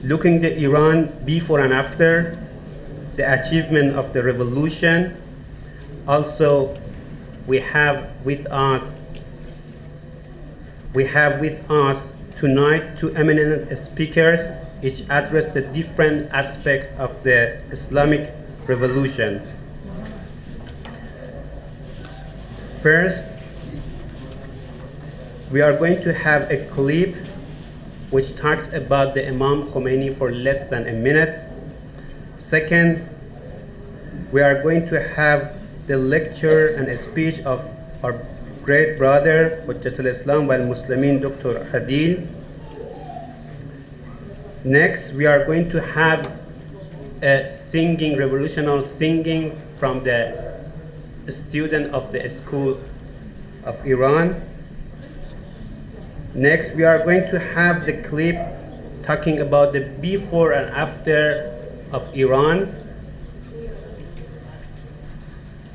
looking at Iran before and after the achievement of the revolution. Also, we have with us tonight two eminent speakers, each address the different aspects of the Islamic revolution. First, we are going to have a clip which talks about the Imam Khomeini for less than a minute. Second, we are going to have the lecture and a speech of our great brother, Hujjatul Islam wal Muslimin, Dr. Adil. Next, we are going to have a singing, revolutionary singing from the student of the school of Iran. Next, we are going to have the clip talking about the before and after of Iran.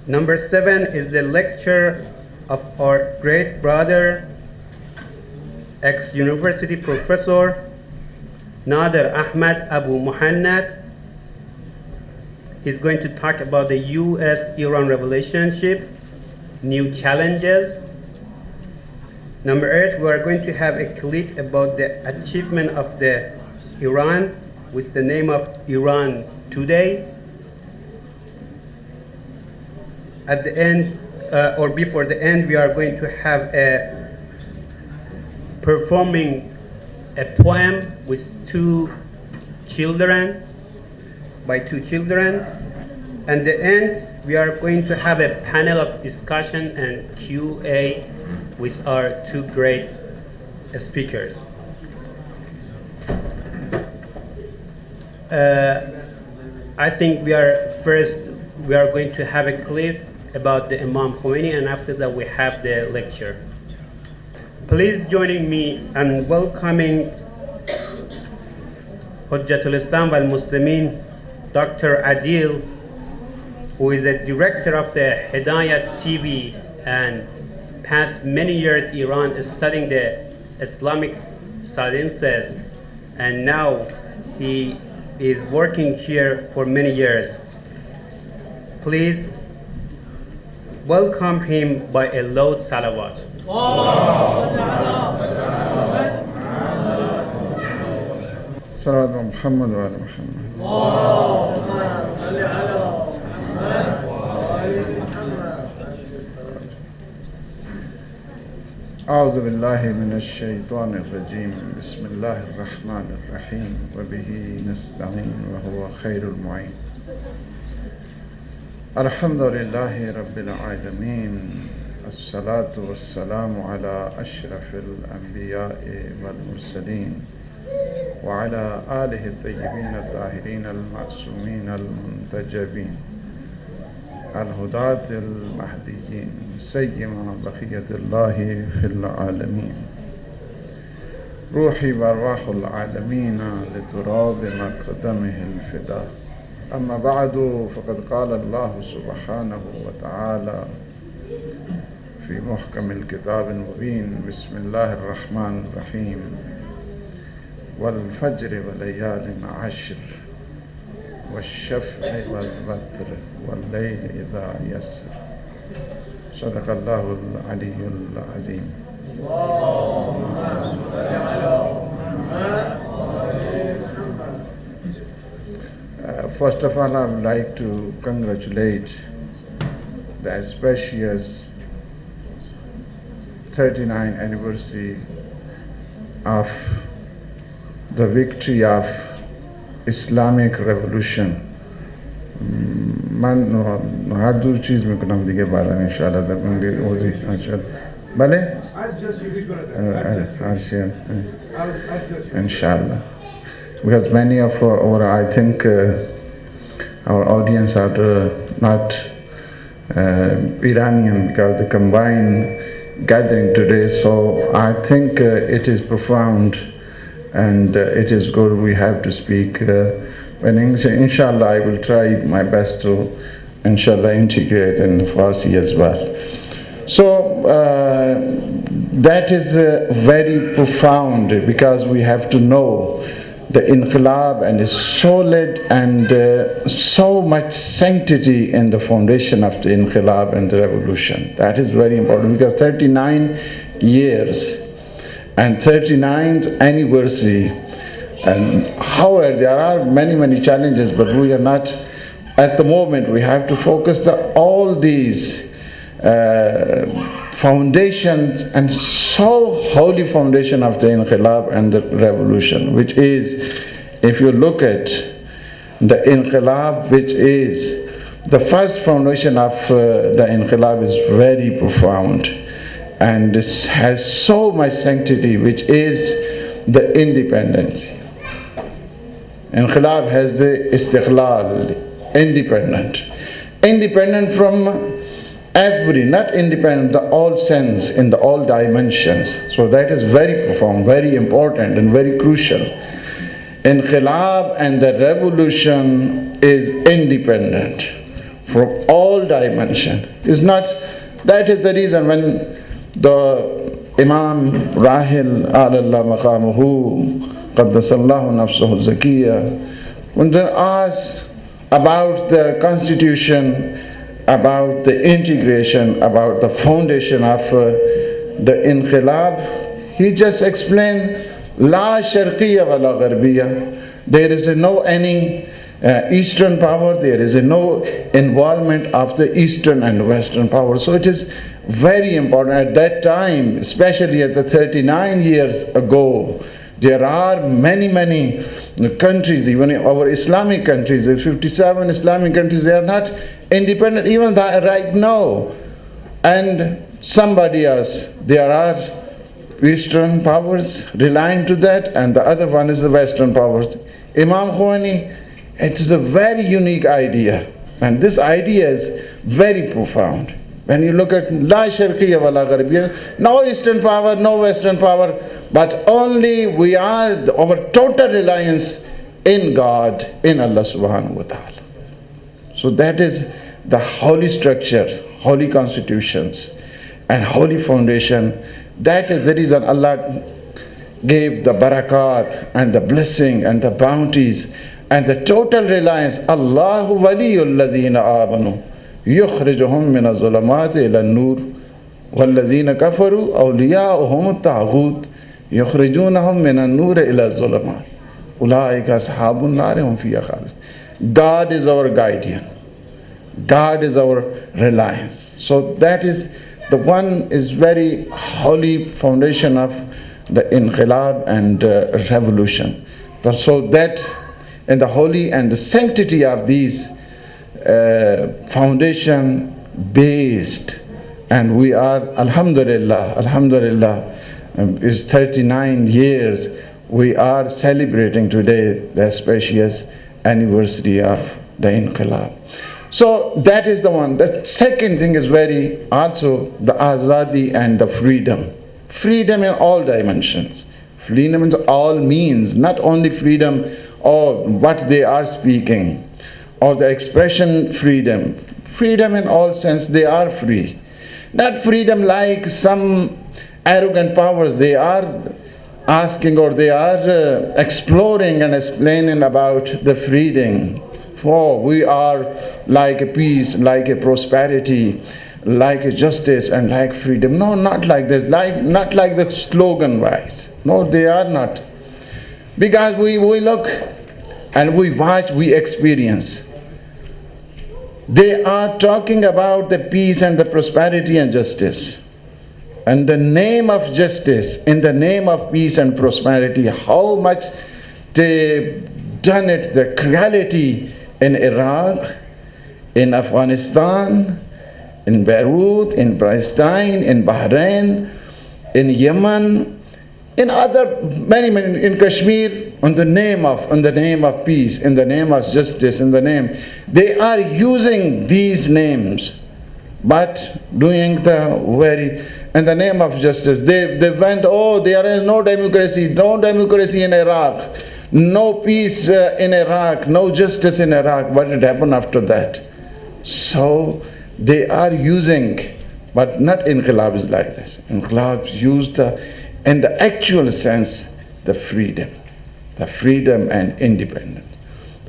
Number 7 is the lecture of our great brother, ex-university professor, Nader Ahmad Abu Muhannad. He's going to talk about the U.S.-Iran relationship, new challenges. Number 8, we are going to have a clip about the achievement of the Iran with the name of Iran Today. At the end, or before the end, we are going to have a performing a poem with by two children. And the end, we are going to have a panel of discussion and Q&A with our two great speakers. I think we are going to have a clip about the Imam Khomeini, and after that we have the lecture. Please join me in welcoming Hujjatul Islam wal Muslimin, Dr. Adil, who is the director of the Hidayat TV and past many years Iran studying the Islamic sciences, and now he is working here for many years. Please welcome him by a loud salawat. Salawat Muhammad wa ala أعوذ بالله من الشيطان الرجيم بسم الله الرحمن الرحيم وبه نستعين وهو خير المعين الحمد لله رب العالمين الصلاة والسلام على أشرف الأنبياء والمرسلين وعلى آله الطيبين الطاهرين المعصومين المنتجبين الهداة المهديين سيما بقية الله في العالمين روحي وأرواح العالمين لتراب مقدمه الفداء أما بعد فقد قال الله سبحانه وتعالى في محكم الكتاب المبين بسم الله الرحمن الرحيم والفجر وليال عشر والشفع والوتر والليل إذا يسر صدق الله العلي العظيم. اللهم صل على محمد. First of all, I would like to congratulate the auspicious 39th anniversary of the victory of Islamic revolution. Man हर दूर चीज़ में कुछ दिखे बाला में इंशाल्लाह तक मंगे ओज़ी इंशाल्लाह भले inshallah, because many of our I think our audience are not Iranian, because the combined gathering today, so I think it is profound and it is good we have to speak and inshallah I will try my best to inshallah integrate in Farsi as well. So that is very profound, because we have to know the inqilab and is solid and so much sanctity in the foundation of the inqilab and the revolution. That is very important because 39 years and 39th anniversary. And however, there are many challenges, but we are not, at the moment, we have to focus all these foundations and so holy foundation of the inqilab and the revolution, which is, if you look at the inqilab, which is the first foundation of the inqilab, is very profound and this has so much sanctity, which is the independence. Inqilab has the istiqlal, independent from every, not independent, the all sense, in the all dimensions. So that is very profound, very important and very crucial. Inqilab and the revolution is independent from all dimension. Is not, that is the reason when the Imam Rahil Alallah Maqamuhu Qaddasallahu Nafsuhu Zakiyya, when they asked about the constitution, about the integration, about the foundation of the inqilab, he just explained, La Sharqiyya wa la Gharbiyya. There is no any Eastern power, there is no involvement of the Eastern and Western power. So it is very important at that time, especially at the 39 years ago, there are many countries, even our Islamic countries, the 57 Islamic countries, they are not independent even right now. And somebody else, there are Eastern powers relying to that, and the other one is the Western powers. Imam Khomeini, it is a very unique idea, and this idea is very profound. When you look at La Sharqiyya wa la Gharbiyya, no Eastern power, no Western power, but only we are, our total reliance in God, in Allah subhanahu wa ta'ala. So that is the holy structures, holy constitutions, and holy foundation. That is the reason Allah gave the barakat and the blessing and the bounties and the total reliance. Allahu waliyul ladhina amanu yukhrijuhum min az-zulumati ila an-nur walladhina kafaru awliya'uhum at-taghut yukhrijunahum min an-nur ila az-zulumat ulaika ashabun nar hum fiha khalidun. God is our guardian. God is our reliance. So that is the one is very holy foundation of the inqilab and revolution. So that in the holy and the sanctity of these foundation based, and we are alhamdulillah is 39 years we are celebrating today the auspicious anniversary of the inqilab. So that is the one. The second thing is very also the azadi and the freedom. Freedom in all dimensions. Freedom in all means, not only freedom of what they are speaking or the expression freedom. Freedom in all sense, they are free. Not freedom like some arrogant powers, they are asking or they are exploring and explaining about the freedom. For we are like a peace, like a prosperity, like a justice and like freedom. No, not like this, not like the slogan wise. No, they are not. Because we look and we watch, we experience. They are talking about the peace and the prosperity and justice. And the name of justice, in the name of peace and prosperity, how much they done it, the cruelty in Iraq, in Afghanistan, in Beirut, in Palestine, in Bahrain, in Yemen, in other many in Kashmir, in the name of peace, in the name of justice, in the name, they are using these names, but doing the very in the name of justice. They went, oh, there is no democracy in Iraq, no peace in Iraq, no justice in Iraq. What did happen after that? So they are using, but not inqilab is like this. Inqilab used in the actual sense the freedom. the freedom and independence.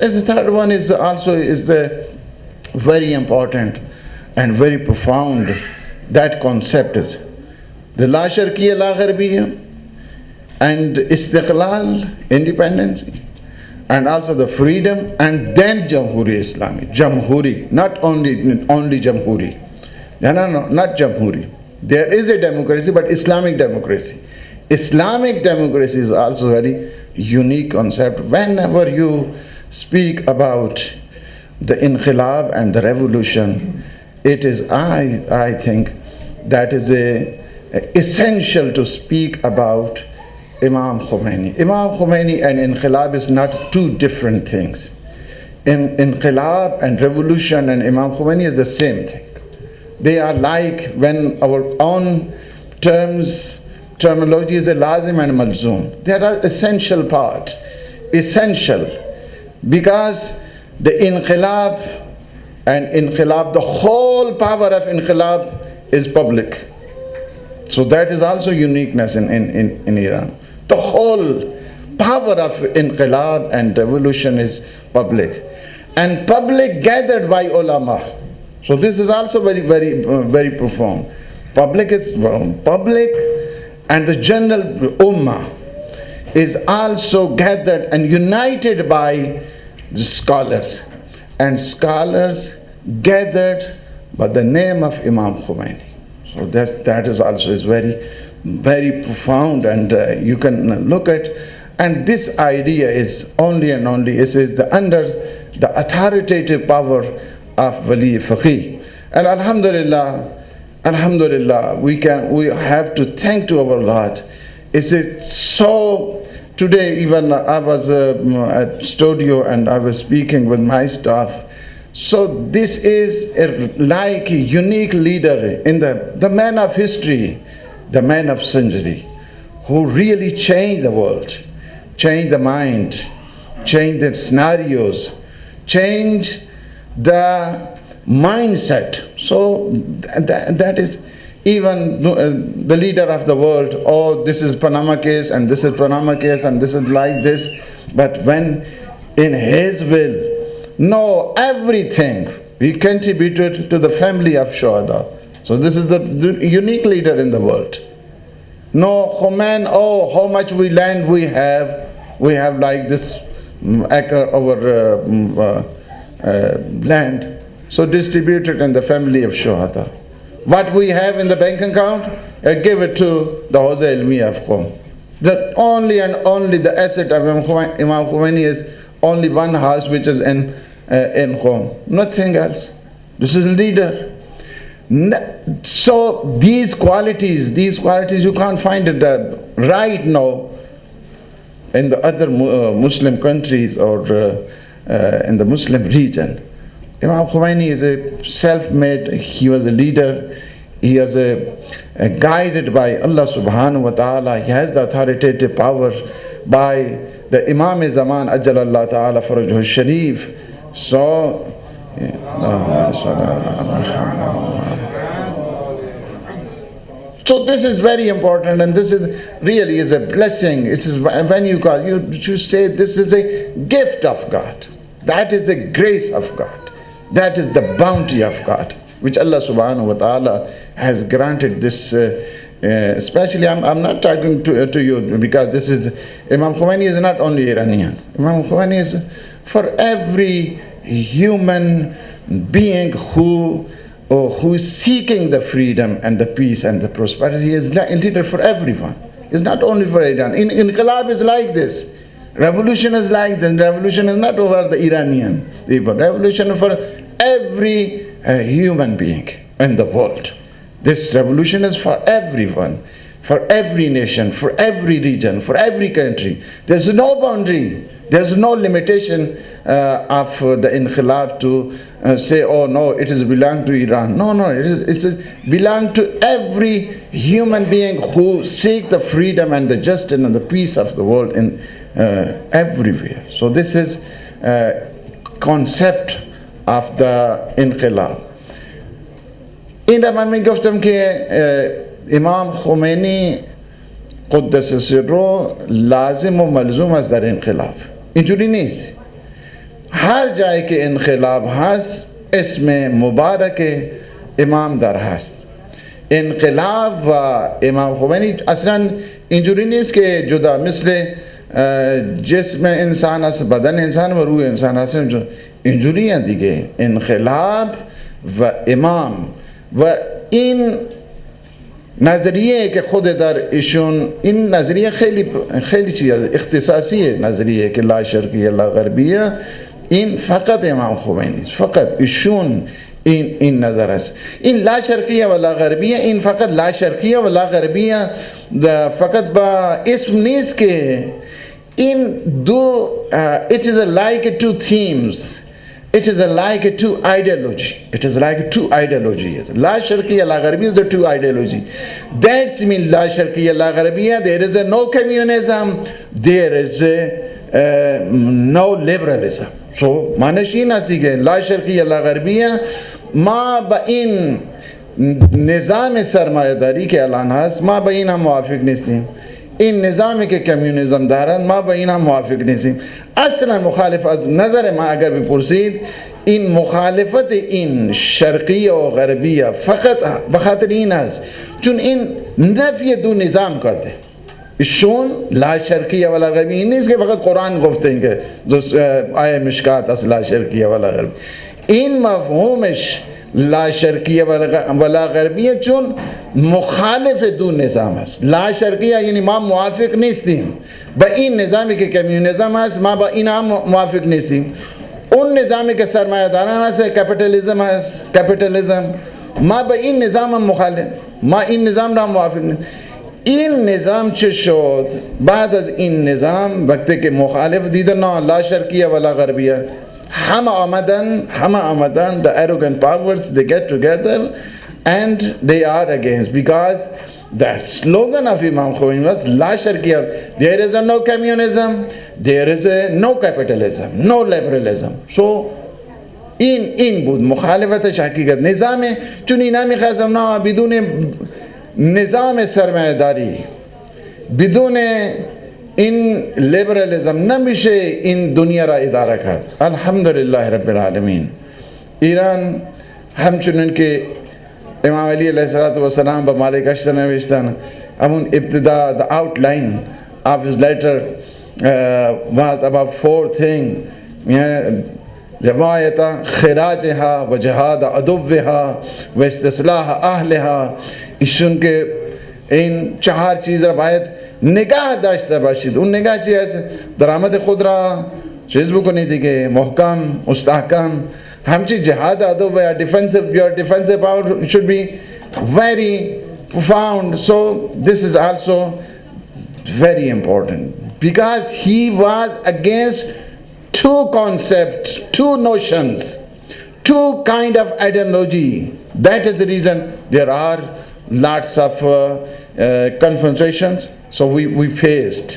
And the third one is also is the very important and very profound. That concept is the la sharqiyya la gharbiyya and istiqlal, independence, and also the freedom, and then Jamhuri Islami. Jamhuri, not only Jamhuri. No, not Jamhuri. There is a democracy, but Islamic democracy. Islamic democracy is also a very unique concept. Whenever you speak about the inqilab and the revolution, it is, I think, that is essential to speak about Imam Khomeini. Imam Khomeini and inqilab is not two different things. Inqilab and revolution and Imam Khomeini is the same thing. They are like, when our own terminology is a lazim and malzoom. They are essential part. Essential. Because the inqilab and inqilab, the whole power of inqilab is public. So that is also uniqueness in Iran. The whole power of inqilab and revolution is public. And public gathered by ulama. So this is also very profound. Public is public, and the general ummah is also gathered and united by the scholars. And scholars gathered by the name of Imam Khomeini. So that is also is very profound, and you can look at, and this idea is only and only is under the authoritative power of Wali Faqih. And Alhamdulillah, we have to thank to our Lord. Is it so? Today even I was at studio and I was speaking with my staff. So this is like a unique leader in the man of history, the man of century, who really changed the world, changed the mind, changed the scenarios, changed the mindset. So that is even the leader of the world. Oh, this is Panama case, and this is Panama case, and this is like this. But when in his will, no, everything he contributed to the family of Shuhada. So this is the unique leader in the world. No, Khomeini, oh, how much land we have like this acre over land, so distributed in the family of Shuhada. What we have in the bank account, give it to the Hawza Ilmiya of Qom. The only and only the asset of Imam Khomeini is only one house, which is in Qom. Nothing else. This is a leader. So these qualities you can't find it right now in the other Muslim countries or in the Muslim region. Imam Khomeini is a self-made, he was a leader, he was guided by Allah subhanahu wa ta'ala, he has the authoritative power by the Imam-e-Zaman Ajjalallahu ta'ala Farajuhu Sharif. So, so this is very important, and this is really is a blessing. It is when you call, you say this is a gift of God. That is the grace of God. That is the bounty of God, which Allah subhanahu wa ta'ala has granted this. Especially, I'm not talking to you because this is, Imam Khomeini is not only Iranian. Imam Khomeini is for every human being who is seeking the freedom and the peace and the prosperity. He is a leader for everyone. It's not only for Iran. Inqilab is like this. Revolution is like this. Revolution is not over the Iranian people. Revolution is for every human being in the world. This revolution is for everyone, for every nation, for every region, for every country. There's no boundary. There's no limitation of the inqilab to say, oh no, it is belong to Iran. No, it belong to every human being who seek the freedom and the justice and the peace of the world in everywhere. So this is concept of the inqilab. In the man گفتم که امام خمینی قدس سرو لازم و ملزوم است در انقلاب. اینجوری نیست. هر جایی که انقلاب هست اسم مبارک امام در هست. انقلاب و امام خمینی اصلا اینجوری نیست که جدا، مثل جسم انسان است، بدن انسان و روح انسان است، اینجوری هست دیگه. انقلاب و امام و این نظریه که خود در ایشون، این نظریه خیلی چیز اختصاصی نظریه که لا شرقیه لا غربیه، این فقط امام خمینی است، فقط ایشون این نظر است. این لا شرقیه و لا غربیه، این فقط لا شرقیه و لا غربیه فقط با اسم نیست که این دو it is like two themes. It is like two ideology. It is like two ideologies. La Sharqiyya, La Gharbiyya is the two ideology. That's mean La Sharqiyya, La Gharbiyya. There is no communism. There is no liberalism. So معنیش است که La Sharqiyya, La Gharbiyya ما با این نظام سرمایه‌داری که الان هست ما با این هم موافق نیستیم. این نظامی که کمیونیزم دارن ما با این هم موافق نیستیم. اصلا مخالف از نظر ما اگر بپرسید، این مخالفت این شرقیه و غربیه فقط بخاطر این است چون این نفی دو نظام کرده. ایشون لا شرقیه ولا غربیه این نیست که فقط قرآن گفته که آیه مشکات است لا شرقیه ولا غربیه. این مفهومش لا شرقیه ولا غربیه چون مخالف دو نظام است. لا شرقیه یعنی ما موافق نیستیم با این نظامی که کمیونیزم است، ما با این هم موافق نیستیم. اون نظامی که سرمایه داران است، کپیتالیزم است، کپیتالیزم، ما با این نظام هم مخالف، ما این نظام را موافق نیستیم. این نظام چه شد؟ بعد از این نظام وقتی که مخالف دیدن نه لا شرقیه ولا غربیه، همه آمدن the arrogant powers, they get together and they are against, because the slogan of Imam Khomeini was La Sharqiyya, there is no communism, there is no capitalism, no liberalism. So این بود مخالفتش حقیقت نظام، چون اینا میخواستم نه بدون نظام سرمایه داری، بدون این لیبرالیزم نمیشه این دنیا را اداره کرد. الحمدلله رب العالمین. ایران همچنین که امام علی علیه السلام به مالک اشتر نوشتن، همون ابتدا the outline of his letter was about four things: جماعت خراجها و جهاد عدوها و استصلاح اهلها. ایشون که این چهار چیز را باید نگاه داشته باشید. اون نگاه چی است؟ درآمد خود را چیز بکنید دیگه، محکم مستحکم. همچی جهاد عدو و your defensive power should be very profound. So this is also very important, because he was against two concepts, two notions, two kind of ideology. That is the reason there are lots of confrontations. So we faced,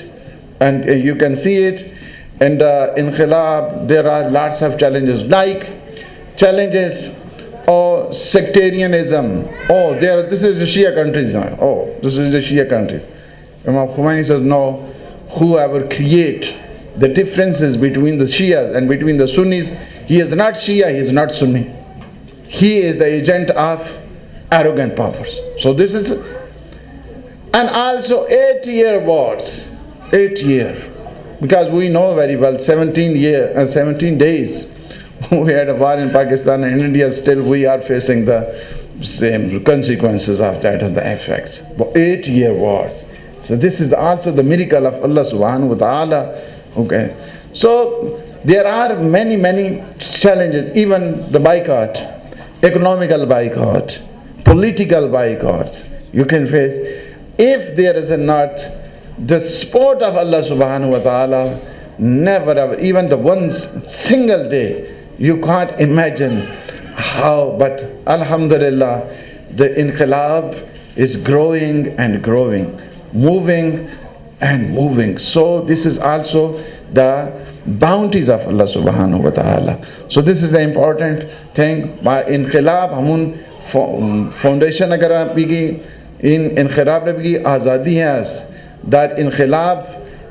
and you can see it. And in Inqilab there are lots of challenges, like challenges or sectarianism. Oh, this is the Shia countries now. Oh, this is the Shia countries. Imam Khomeini says no, whoever create the differences between the Shias and between the Sunnis, he is not Shia, he is not Sunni. He is the agent of arrogant powers. So this is, and also 8-year wars, 8 years, because we know very well 17 days we had a war in Pakistan and India, still we are facing the same consequences of that and the effects. But 8-year wars. So this is also the miracle of Allah subhanahu wa ta'ala. Okay. So there are many challenges, even the boycott, economical boycott, political boycotts you can face. If there is not the support of Allah subhanahu wa ta'ala, never ever, even the one single day, you can't imagine how. But alhamdulillah, the inqilab is growing and growing, moving and moving. So this is also the bounties of Allah subhanahu wa ta'ala. So this is the important thing. By inqilab hamun foundation agar aap bigi in inqilab bigi azadi hai, در انقلاب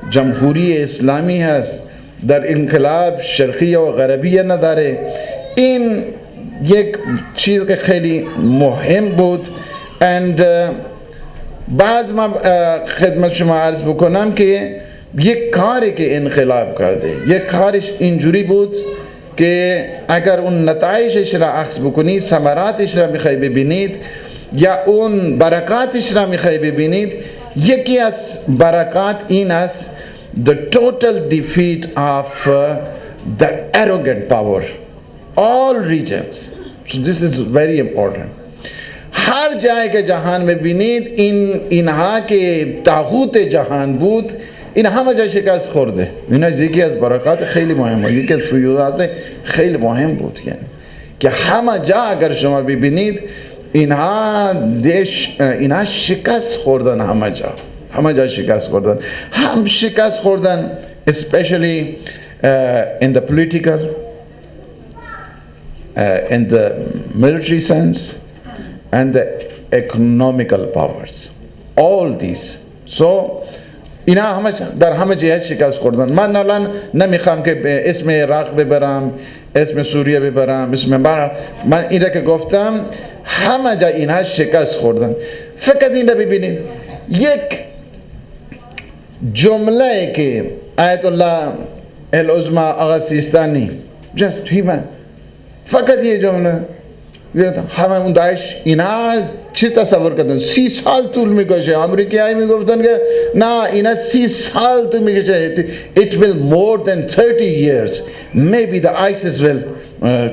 جمهوری اسلامی هست، در انقلاب شرقیه و غربیه نداره. این یک چیز که خیلی مهم بود. and بعض ما خدمت شما عرض بکنم که یک کاری که انقلاب کرده، یک کارش اینجوری بود که اگر اون نتایجش را عکس بکنید، ثمراتش را میخوای ببینید یا اون برکاتش را میخوای ببینید، یکی از برکات این است the total defeat of the arrogant power all regions. So this is very important. هر جای که جهان میں بینید اینها که طاغوت جهان بود، این همه جا شکست خورده. اینا یکی از برکات خیلی مهمه، یکی از فیوضات خیلی مهم بود که همه جا اگر شما ببینید اینها شکست خوردن، همه جا شکست خوردن، هم شکست خوردن especially in the political in the military sense and the economical powers, all these. So اینا همه در همه جهت شکست خوردن. من الان نمیخوام که اسم عراق ببرم، اسم سوریه ببرم، من اینا که گفتم همه جا اینها شکست خوردن. فقط این را ببینید، یک جمله که آیت الله العظمی آقا سیستانی just human، فقط یه جمله همه اون داعش اینا چی تصور کردن؟ 30 سال طول میکشه. امریکایی میگفتن که نه اینا 30 سال طول میکشه. It will more than 30 years. Maybe the ISIS will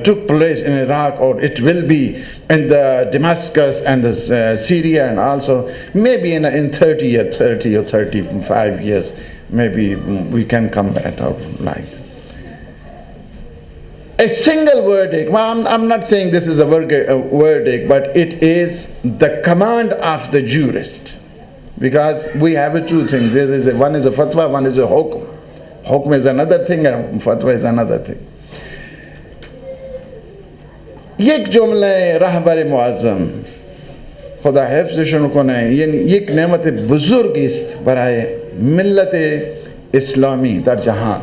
took place in Iraq, or it will be in the Damascus and the Syria, and also maybe in 30 or 35 years maybe we can come back to life. A single verdict, well, I'm not saying this is a verdict, but it is the command of the jurist. Because we have two things. One is a fatwa, one is a hukm. Hukm is another thing and fatwa is another thing. یک جمله رهبر معظم خدا حفظشون کنه، یعنی یک نعمت بزرگی است برای ملت اسلامی در جهان.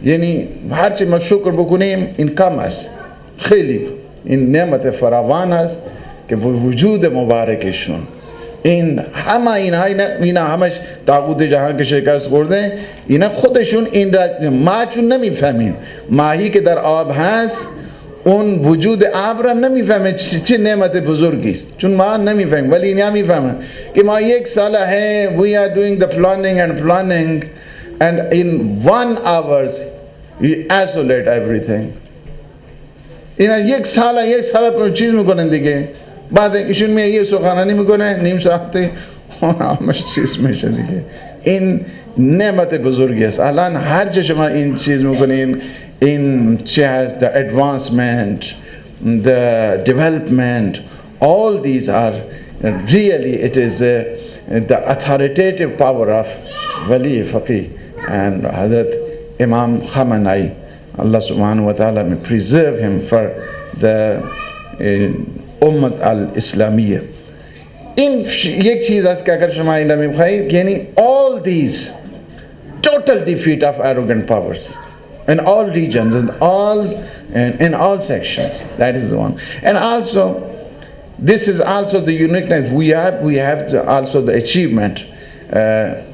یعنی هرچی ما شکر بکنیم این کم است، خیلی این نعمت فراوان است که وجود مبارکشون. این همه اینا همش طاغوت جهان که شکست خورده، اینا خودشون این را ما چون نمیفهمیم. ماهی که در آب هست اون وجود آب را نمیفهمه چه نعمت بزرگی است، چون ما نمیفهمیم، ولی اینا میفهمن که ما یک سال ہے we are doing the planning and in 1 hour we isolate everything. اینا یک سال چیز میکنن دیگه، بعد ایشون میاد یه سخنرانی میکنه نیم ساعته همش چیز میشه دیگه. این نعمت بزرگی است. الان هر جا شما این چیز میکنین، این چه هست، the advancement, the development, all these are really, it is the authoritative power of Wali Faqih and Hazrat Imam Khamenei. Allah subhanahu wa ta'ala may preserve him for the Ummat al-Islamiyya. این یک چیز است که اگر شما این را می‌خواهید، یعنی all these total defeat of arrogant powers in all regions and in all sections. That is the one. And also this is also the uniqueness we have also the achievement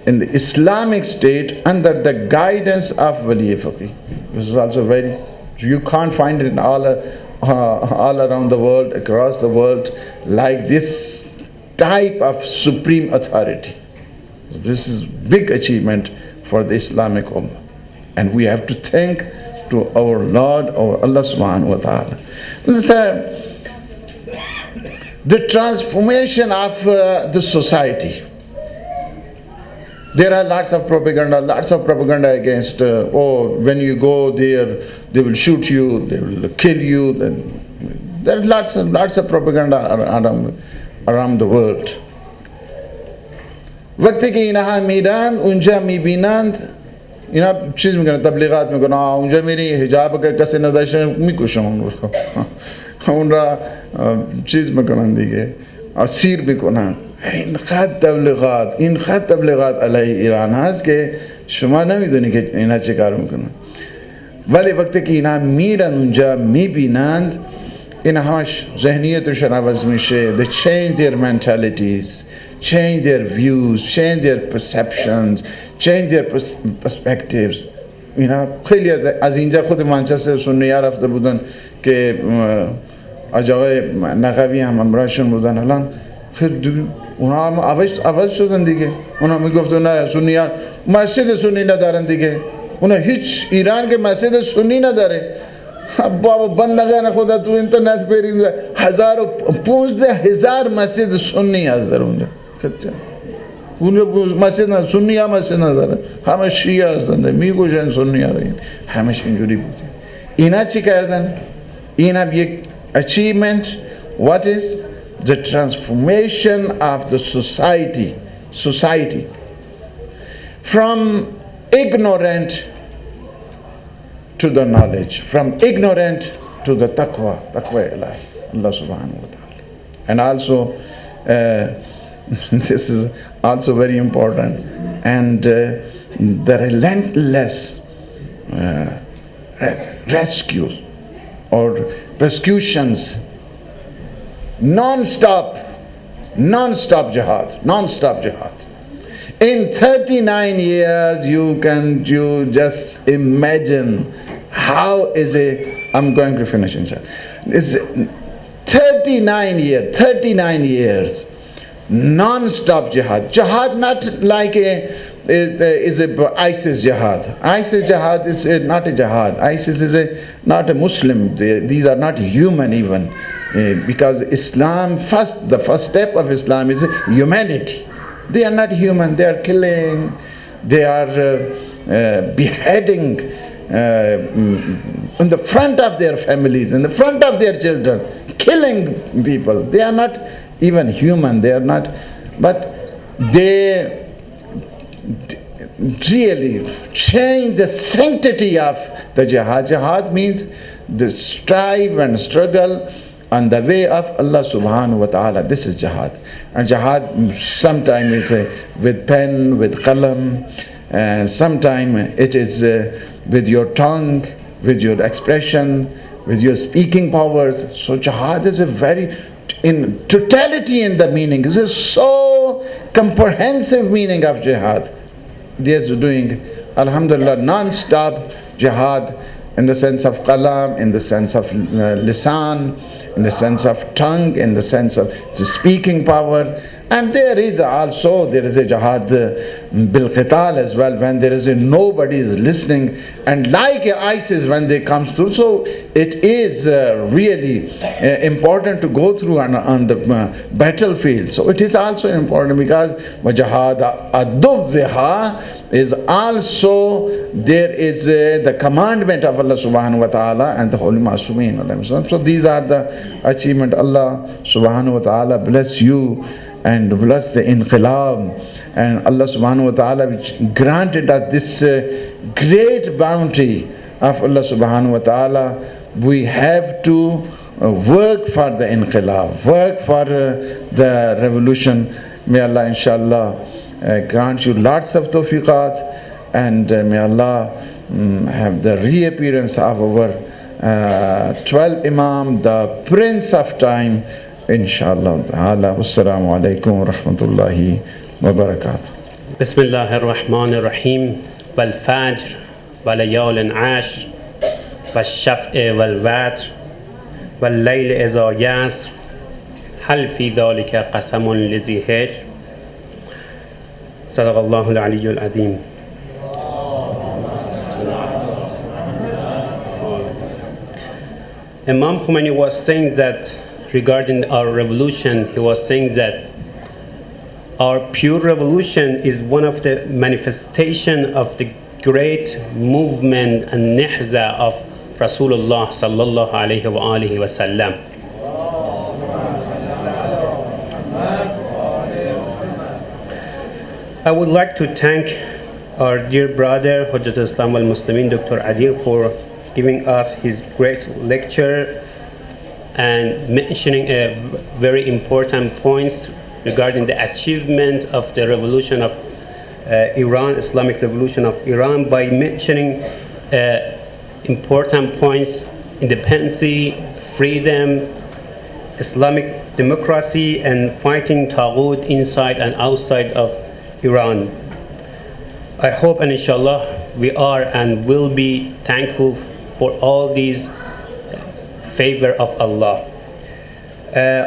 in the Islamic State under the guidance of Wali Faqih. This is also very, you can't find it in all around the world, across the world, like this type of supreme authority. This is big achievement for the Islamic Ummah. And we have to thank to our Lord, our Allah subhanahu wa ta'ala. The transformation of the society. There are lots of propaganda against, when you go there, they will shoot you, they will kill you. There are lots of propaganda around the world. وقتی که اینها میرن اونجا میبینند، اینا چیز میکنن، تبلیغات میکنن، اونجا میری حجاب که کسی نداشته میکشن اون را چیز میکنن دیگه. اسیر میکنن. اینقدر تبلیغات علیه ایران هست که شما نمیدونی که اینا چه کار میکنن. ولی وقتی که اینا میرن اونجا میبینند، این همش ذهنیتشون عوض میشه. They change their mentalities, change their views, change their perceptions, change their perspectives. اینا خیلی از اینجا خود منچستر سنی ها رفته بودن که آقای نقوی هم امراشون بودن. الان خیلی اونا هم عوض شدن دیگه. اونا میگفتن نه سنی ها مسجد سنی ندارن دیگه. اونا هیچ ایران که مسجد سنی نداره. بابا بندگان خدا تو اینترنت برید 15,000 مسجد سنی هست در اونجا. اونجا مسجد نه سنی ها مسجد نداره، همه شیعه هستند میگوشن سنی ها رو. همش اینجوری بود. اینا چی کردن؟ این هم یک achievement. What is the transformation of the society from ignorant to the knowledge, from ignorant to the taqwa Allah subhanahu wa ta'ala. And also this is also very important, and the relentless rescues or persecutions, non-stop jihad. In 39 years, you just imagine how is it. I'm going to finish inshallah. It's 39 years, non-stop jihad. Jihad not like is a ISIS jihad. ISIS jihad is not a jihad. ISIS is not a Muslim. These are not human even, because Islam the first step of Islam is humanity. They are not human. They are killing. They are beheading in the front of their families, in the front of their children, killing people. They are not even human. They are not, but they really change the sanctity of the jihad. Jihad means the strive and struggle on the way of Allah subhanahu wa ta'ala. This is jihad. And jihad sometimes it's with pen, with qalam, and sometimes it is with your tongue, with your expression, with your speaking powers. So jihad is a very, in totality in the meaning, this is so comprehensive meaning of jihad. They are doing, alhamdulillah, non-stop jihad in the sense of qalam, in the sense of lisan, in the sense of tongue, in the sense of the speaking power. And there is a jihad bil qital as well, when there is nobody is listening, and like ISIS when they come through. So it is really important to go through on the battlefield. So it is also important because jihad ad-duvha is also, there is the commandment of Allah subhanahu wa ta'ala and the holy Masumin. So these are the achievement. Allah subhanahu wa ta'ala bless you and bless the inqilab, and Allah subhanahu wa ta'ala which granted us this great bounty of Allah subhanahu wa ta'ala. We have to work for the inqilab, work for the revolution. May Allah inshallah grant you lots of tawfiqat, and may Allah have the reappearance of our 12th Imam, the Prince of Time, inshallah ta'ala. Wassalamu alaikum wa rahmatullahi wa barakatuh. Bismillahir Rahmanir Rahim. Wal Fajr, wal Layalin Ash, wal Shaf'i wal Watr, wal Layl Iza Yasr, hal fi dhalika qasamun lizi hijr. Sadaqallahu al-Aliyyul Azim. Imam Khomeini was saying that regarding our revolution, he was saying that our pure revolution is one of the manifestation of the great movement and nihza of Rasulullah sallallahu alayhi wa alihi wa sallam. I would like to thank our dear brother Hujjat Islam al Muslimin Dr. Adil for giving us his great lecture and mentioning a very important points regarding the achievement of the revolution of Iran, Islamic revolution of Iran, by mentioning important points: independency, freedom, Islamic democracy, and fighting Taghut inside and outside of Iran. I hope and inshallah we are and will be thankful for all these favor of Allah.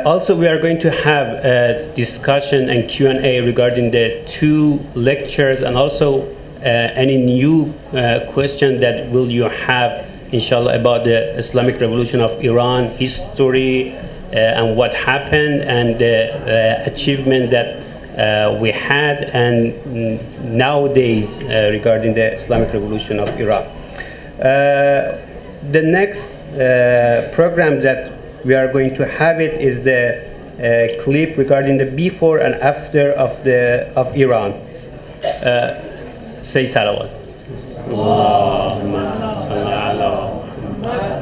Also, we are going to have a discussion and Q&A regarding the 2 lectures, and also any new question that will you have, inshallah, about the Islamic revolution of Iran, history, and what happened, and the achievement that we had and nowadays regarding the Islamic revolution of Iran. The next program that we are going to have it is the clip regarding the before and after of Iran. Say salawat. Allahumma salli ala Muhammad.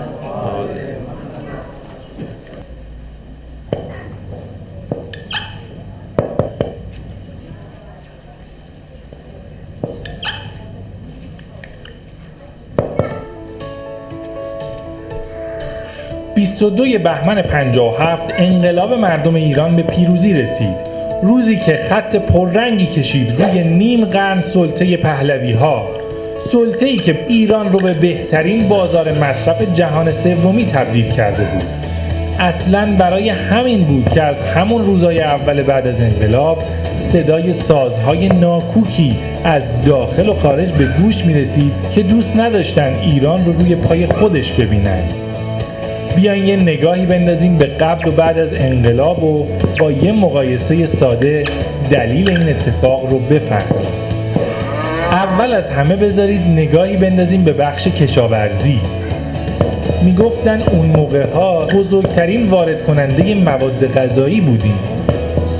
22 بهمن 57 انقلاب مردم ایران به پیروزی رسید. روزی که خط پررنگی کشید روی نیم قرن سلطه پهلوی‌ها. سلطه‌ای که ایران رو به بهترین بازار مصرف جهان سومی تبدیل کرده بود. اصلاً برای همین بود که از همون روزهای اول بعد از انقلاب صدای سازهای ناکوکی از داخل و خارج به گوش می‌رسید که دوست نداشتن ایران رو روی پای خودش ببینن. بیاین یه نگاهی بندازیم به قبل و بعد از انقلاب و با یه مقایسه ساده دلیل این اتفاق رو بفهمیم. اول از همه بذارید نگاهی بندازیم به بخش کشاورزی. میگفتن اون موقع‌ها بزرگترین وارد کننده مواد غذایی بودیم.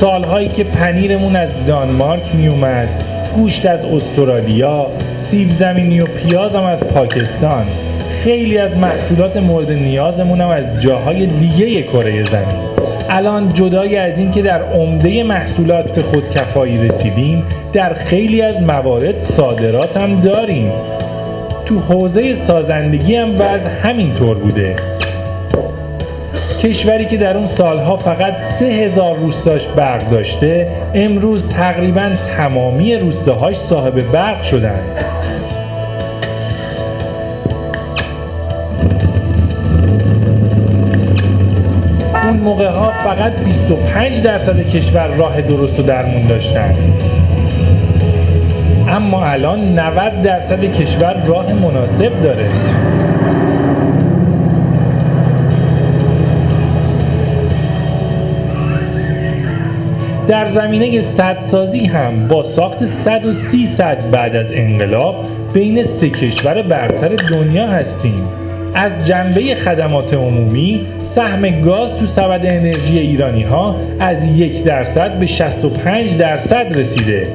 سالهایی که پنیرمون از دانمارک میومد، گوشت از استرالیا، سیب زمینی و پیاز هم از پاکستان. خیلی از محصولات مورد نیازمون هم از جاهای دیگه کره زمین. الان جدای از این که در عمده محصولات به خودکفایی رسیدیم، در خیلی از موارد صادرات هم داریم. تو حوزه سازندگی هم وضع همینطور بوده. کشوری که در اون سالها فقط 3000 روستاش برق داشته، امروز تقریباً تمامی روستاهاش صاحب برق شدن. اون موقع‌ها فقط 25% کشور راه درست و درمون داشتن. اما الان 90% کشور راه مناسب داره. در زمینه سدسازی هم با ساخت 130 سد بعد از انقلاب بین 3 کشور برتر دنیا هستیم. از جنبه خدمات عمومی سهم گاز تو سبد انرژی ایرانی ها از 1% به 65% رسیده.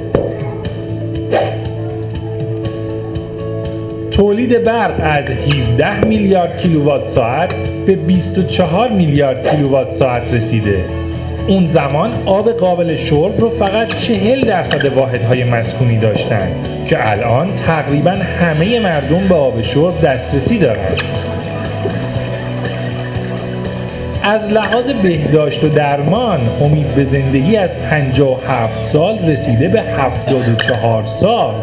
تولید برق از 17 میلیارد کیلووات ساعت به 24 میلیارد کیلووات ساعت رسیده. اون زمان آب قابل شرب رو فقط 40% واحدهای مسکونی داشتن که الان تقریباً همه مردم به آب شرب دسترسی دارن. از لحاظ بهداشت و درمان امید به زندگی از 57 سال رسیده به 74 سال.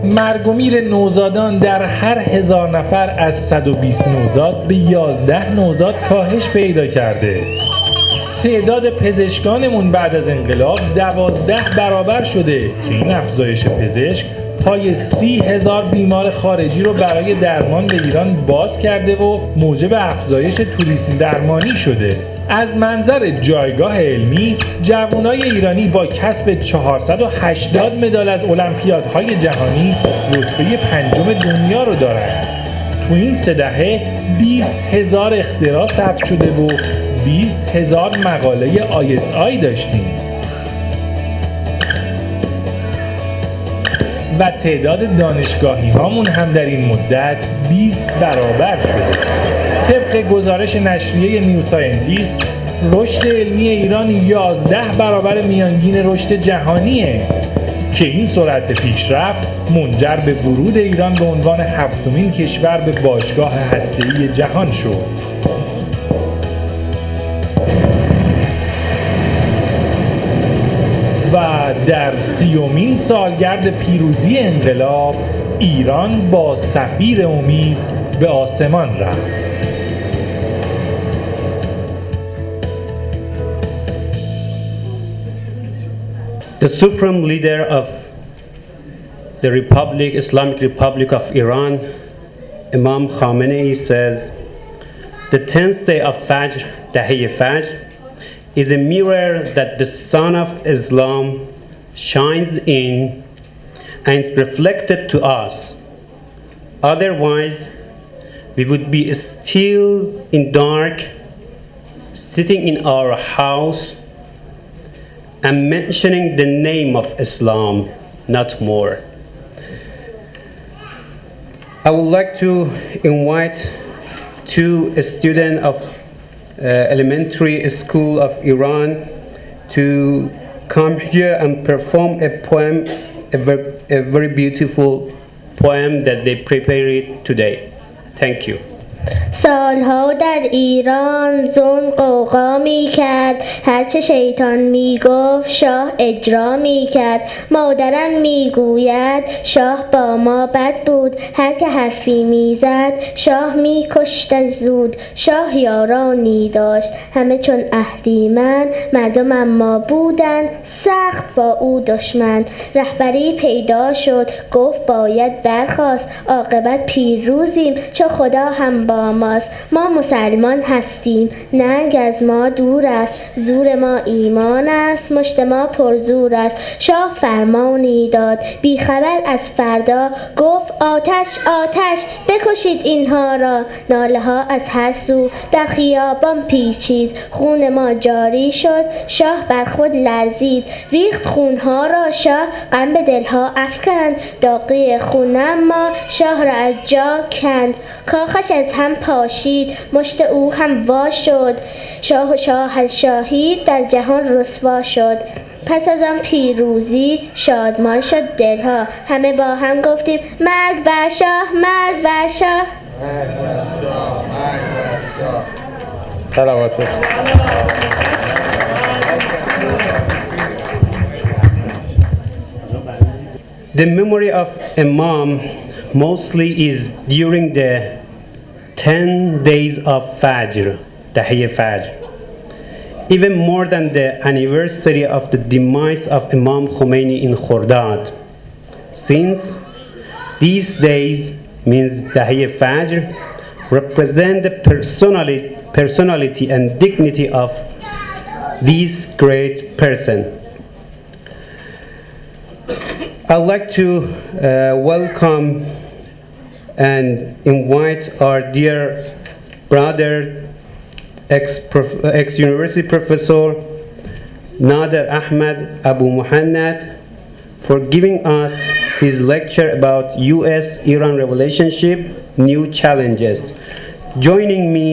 مرگ و میر نوزادان در هر 1000 نفر از 120 نوزاد به 11 نوزاد کاهش پیدا کرده. تعداد پزشکانمون بعد از انقلاب 12 برابر شده که این افزایش پزشک پای 30,000 بیمار خارجی رو برای درمان به ایران باز کرده و موجب افزایش توریسم درمانی شده. از منظر جایگاه علمی، جوانای ایرانی با کسب 480 مدال از المپیادهای جهانی رتبه 5 دنیا رو دارند. تو این 3 دهه 20,000 اختراع ثبت شده و 20,000 مقاله ISI داشتیم. و تعداد دانشگاهی هامون هم در این مدت 20 برابر شده. طبق گزارش نشریه نیو ساینتیست رشد علمی ایران 11 برابر میانگین رشد جهانیه که این سرعت پیشرفت منجر به ورود ایران به عنوان 7مین کشور به باشگاه هسته‌ای جهان شد. و در 30مین سالگرد پیروزی انقلاب ایران با سفیر امید به آسمان رفت. The supreme leader of the Republic, Islamic Republic of Iran, Imam Khamenei says, the 10th day of Fajr, Dahiy Fajr, is a mirror that the sun of Islam shines in and reflected to us. Otherwise, we would be still in dark, sitting in our house and mentioning the name of Islam, not more. I would like to invite two students of elementary school of Iran to come here and perform a poem, a very beautiful poem that they prepared today. Thank you. سالها در ایران ظلم غوغا می کرد، هرچه شیطان می گفت شاه اجرا می کرد. مادرم می گوید شاه با ما بد بود، هر که حرفی می زد شاه می کشت زود. شاه یارانی داشت همه چون اهریمن، مردم اما بودند سخت با او دشمن. رهبری پیدا شد گفت باید برخاست، عاقبت پیروزیم چو خدا هم با ماست. ما مسلمان هستیم ننگ از ما دور است، زور ما ایمان است مشت ما پرزور است. شاه فرمانی داد بیخبر از فردا، گفت آتش آتش بکشید اینها را. ناله ها از هر سو در خیابان پیچید، خون ما جاری شد شاه بر خود لرزید. ریخت خونها را شاه غم به دلها افکند، داغی خون اما شاه را از جا کند. کاخش از هم پاشید مشت او هم وا شد، شاه و شاهنشاهی در جهان رسوا شد. پس از آن پیروزی شادمان شد دلها، همه با هم گفتیم مرگ بر شاه، مرگ بر شاه. صلوات. The memory of Imam mostly is during the 10 days of Fajr, Dahiy Fajr. Even more than the anniversary of the demise of Imam Khomeini in Khordad. Since these days means Dahiy Fajr represent the personality and dignity of this great person. I'd like to welcome and invite our dear brother, ex-university professor Nader Ahmed Abu Muhannad for giving us his lecture about US-Iran relationship, new challenges. Joining me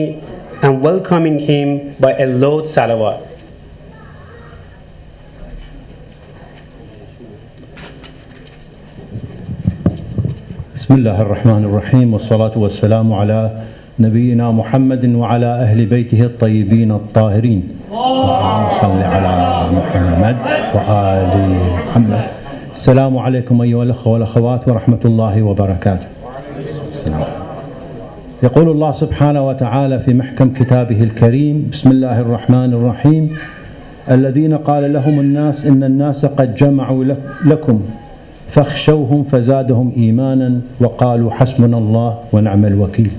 and welcoming him by a loud salawat. بسم الله الرحمن الرحيم والصلاة والسلام على نبينا محمد وعلى أهل بيته الطيبين الطاهرين. اللهم صل على محمد وآل محمد. السلام عليكم أيها الأخوة والأخوات ورحمة الله وبركاته. يقول الله سبحانه وتعالى في محكم كتابه الكريم: بسم الله الرحمن الرحيم. الذين قال لهم الناس إن الناس قد جمعوا لكم فاخشوهم فزادهم إيمانا وقالوا حسبنا الله ونعم الوكيل.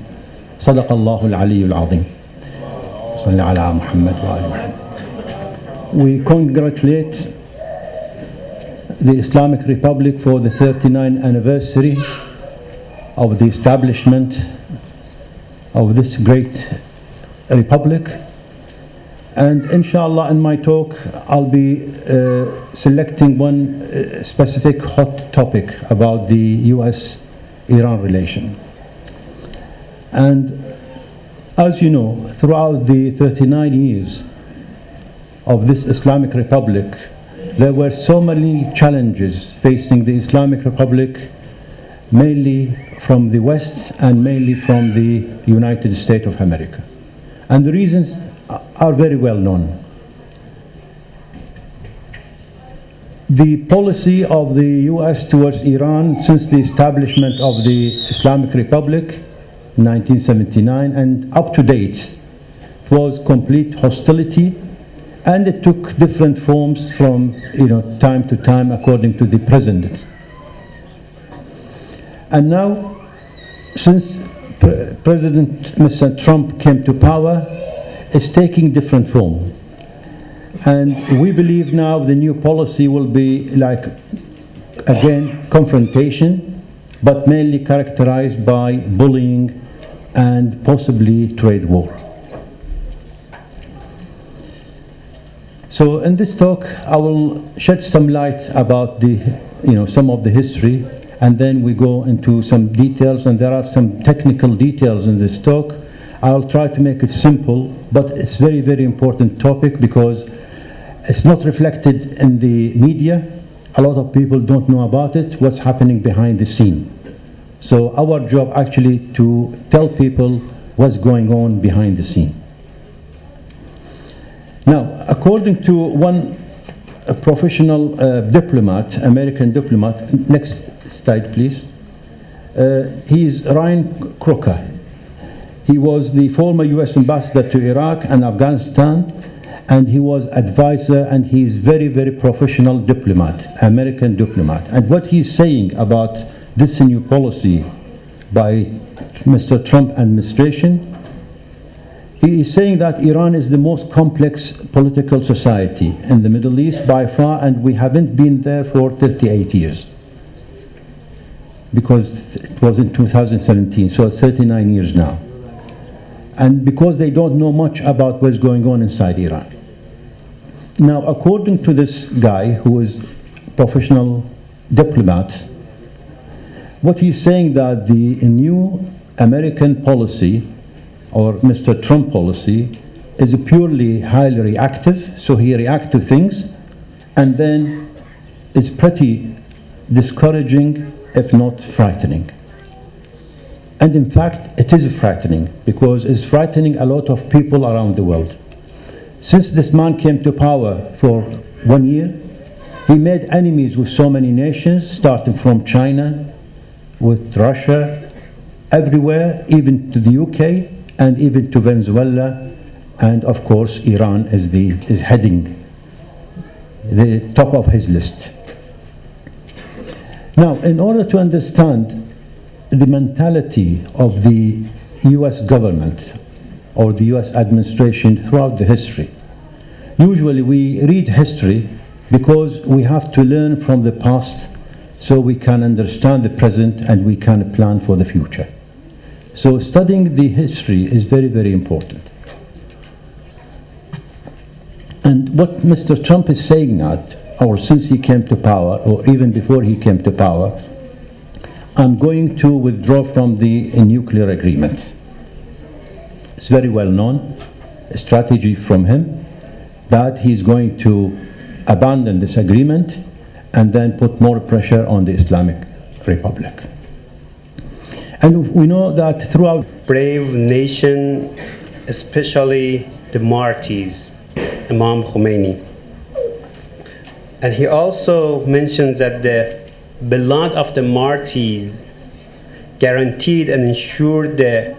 صدق الله العلي العظيم. صل على محمد وآل محمد. We congratulate the Islamic Republic for the 39th anniversary of the establishment of this great republic. And inshallah in my talk I'll be selecting one specific hot topic about the US-Iran relation. And As you know, throughout the 39 years of this Islamic Republic, there were so many challenges facing the Islamic Republic, mainly from the West and mainly from the United States of America. And the reasons are very well known. The policy of the US towards Iran since the establishment of the Islamic Republic in 1979 and up to date was complete hostility, and it took different forms from time to time according to the president. And now, since President Mr. Trump came to power, it's taking different form. And we believe now the new policy will be like, again, confrontation, but mainly characterized by bullying and possibly trade war. So in this talk, I will shed some light about some of the history, and then we go into some details, and there are some technical details in this talk. I'll try to make it simple, but it's very, very important topic because it's not reflected in the media. A lot of people don't know about it, what's happening behind the scene. So our job actually to tell people what's going on behind the scene. Now, according to one professional diplomat, American diplomat, next slide please, he's Ryan Crocker. He was the former US ambassador to Iraq and Afghanistan, and he was advisor, and he's very, very professional diplomat, American diplomat. And what he's saying about this new policy by Mr. Trump administration, he is saying that Iran is the most complex political society in the Middle East by far, and we haven't been there for 38 years. Because it was in 2017, so it's 39 years now. And because they don't know much about what's going on inside Iran. Now, according to this guy who is professional diplomat, what he's saying that the new American policy or Mr. Trump policy is purely highly reactive, so he reacts to things and then is pretty discouraging, if not frightening. And in fact, it is frightening because it's frightening a lot of people around the world. Since this man came to power for 1 year, he made enemies with so many nations, starting from China, with Russia, everywhere, even to the UK, and even to Venezuela, and of course Iran is heading the top of his list. Now, in order to understand the mentality of the US government or the US administration throughout the history, usually we read history because we have to learn from the past so we can understand the present and we can plan for the future. So studying the history is very, very important. And what Mr. Trump is saying now, or since he came to power, or even before he came to power, I'm going to withdraw from the nuclear agreement. It's very well known, a strategy from him, that he's going to abandon this agreement and then put more pressure on the Islamic Republic. And we know that throughout Brave nation, especially the martyrs, Imam Khomeini. And he also mentions that the blood of the martyrs guaranteed and ensured the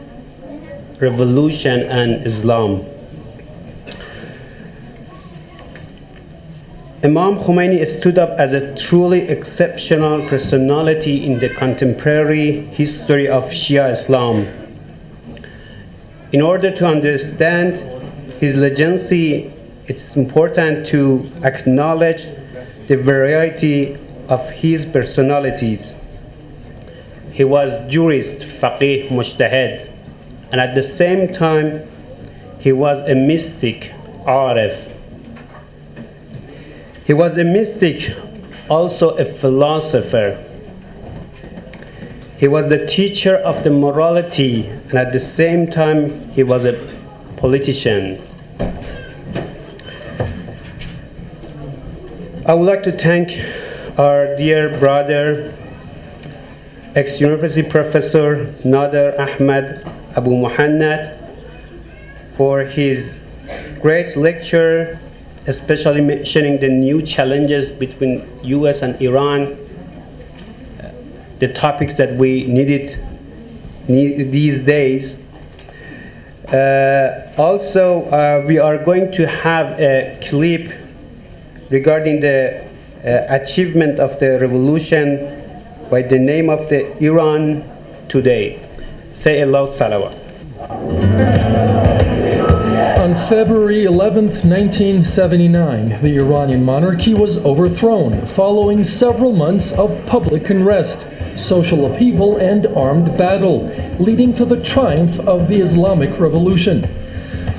revolution and Islam. Imam Khomeini stood up as a truly exceptional personality in the contemporary history of Shia Islam. In order to understand his legacy, it's important to acknowledge the variety of his personalities. He was jurist, faqih, mujtahid, and at the same time, he was a mystic, arif. He was a mystic, also a philosopher. He was the teacher of the morality, and at the same time, he was a politician. I would like to thank our dear brother, ex-university professor Nader Ahmed Abu Muhannad, for his great lecture, especially mentioning the new challenges between US and Iran, the topics that we need these days. Also, we are going to have a clip regarding the achievement of the revolution by the name of the Iran today. Say a loud salawat. On February 11th, 1979, the Iranian monarchy was overthrown following several months of public unrest, social upheaval, and armed battle, leading to the triumph of the Islamic Revolution.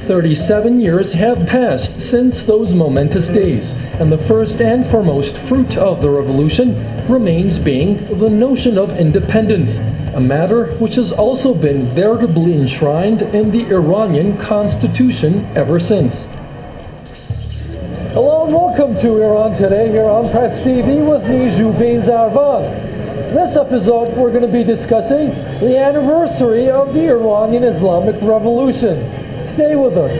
37 years have passed since those momentous days, and the first and foremost fruit of the revolution remains being the notion of independence, a matter which has also been veritably enshrined in the Iranian constitution ever since. Hello and welcome to Iran Today here on Press TV with me, Jubin Zarvan. This episode we're going to be discussing the anniversary of the Iranian Islamic Revolution. Stay with us.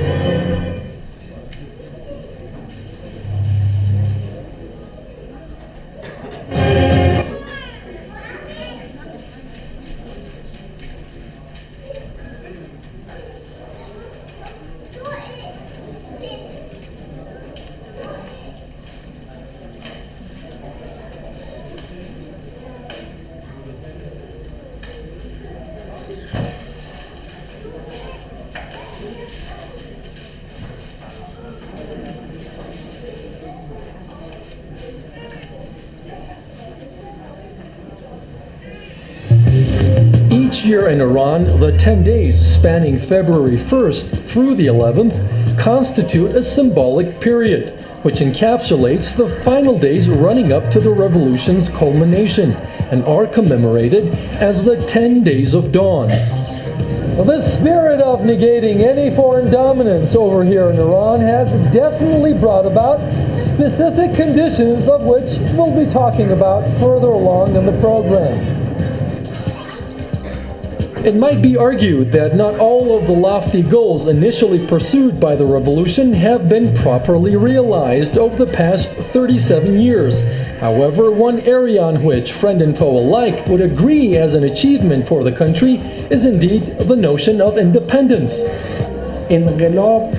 Each year in Iran, the 10 days spanning February 1st through the 11th constitute a symbolic period, which encapsulates the final days running up to the revolution's culmination and are commemorated as the 10 Days of Dawn. The spirit of negating any foreign dominance over here in Iran has definitely brought about specific conditions of which we'll be talking about further along in the program. It might be argued that not all of the lofty goals initially pursued by the revolution have been properly realized over the past 37 years. However, one area on which friend and foe alike would agree as an achievement for the country is indeed the notion of independence. انقلاب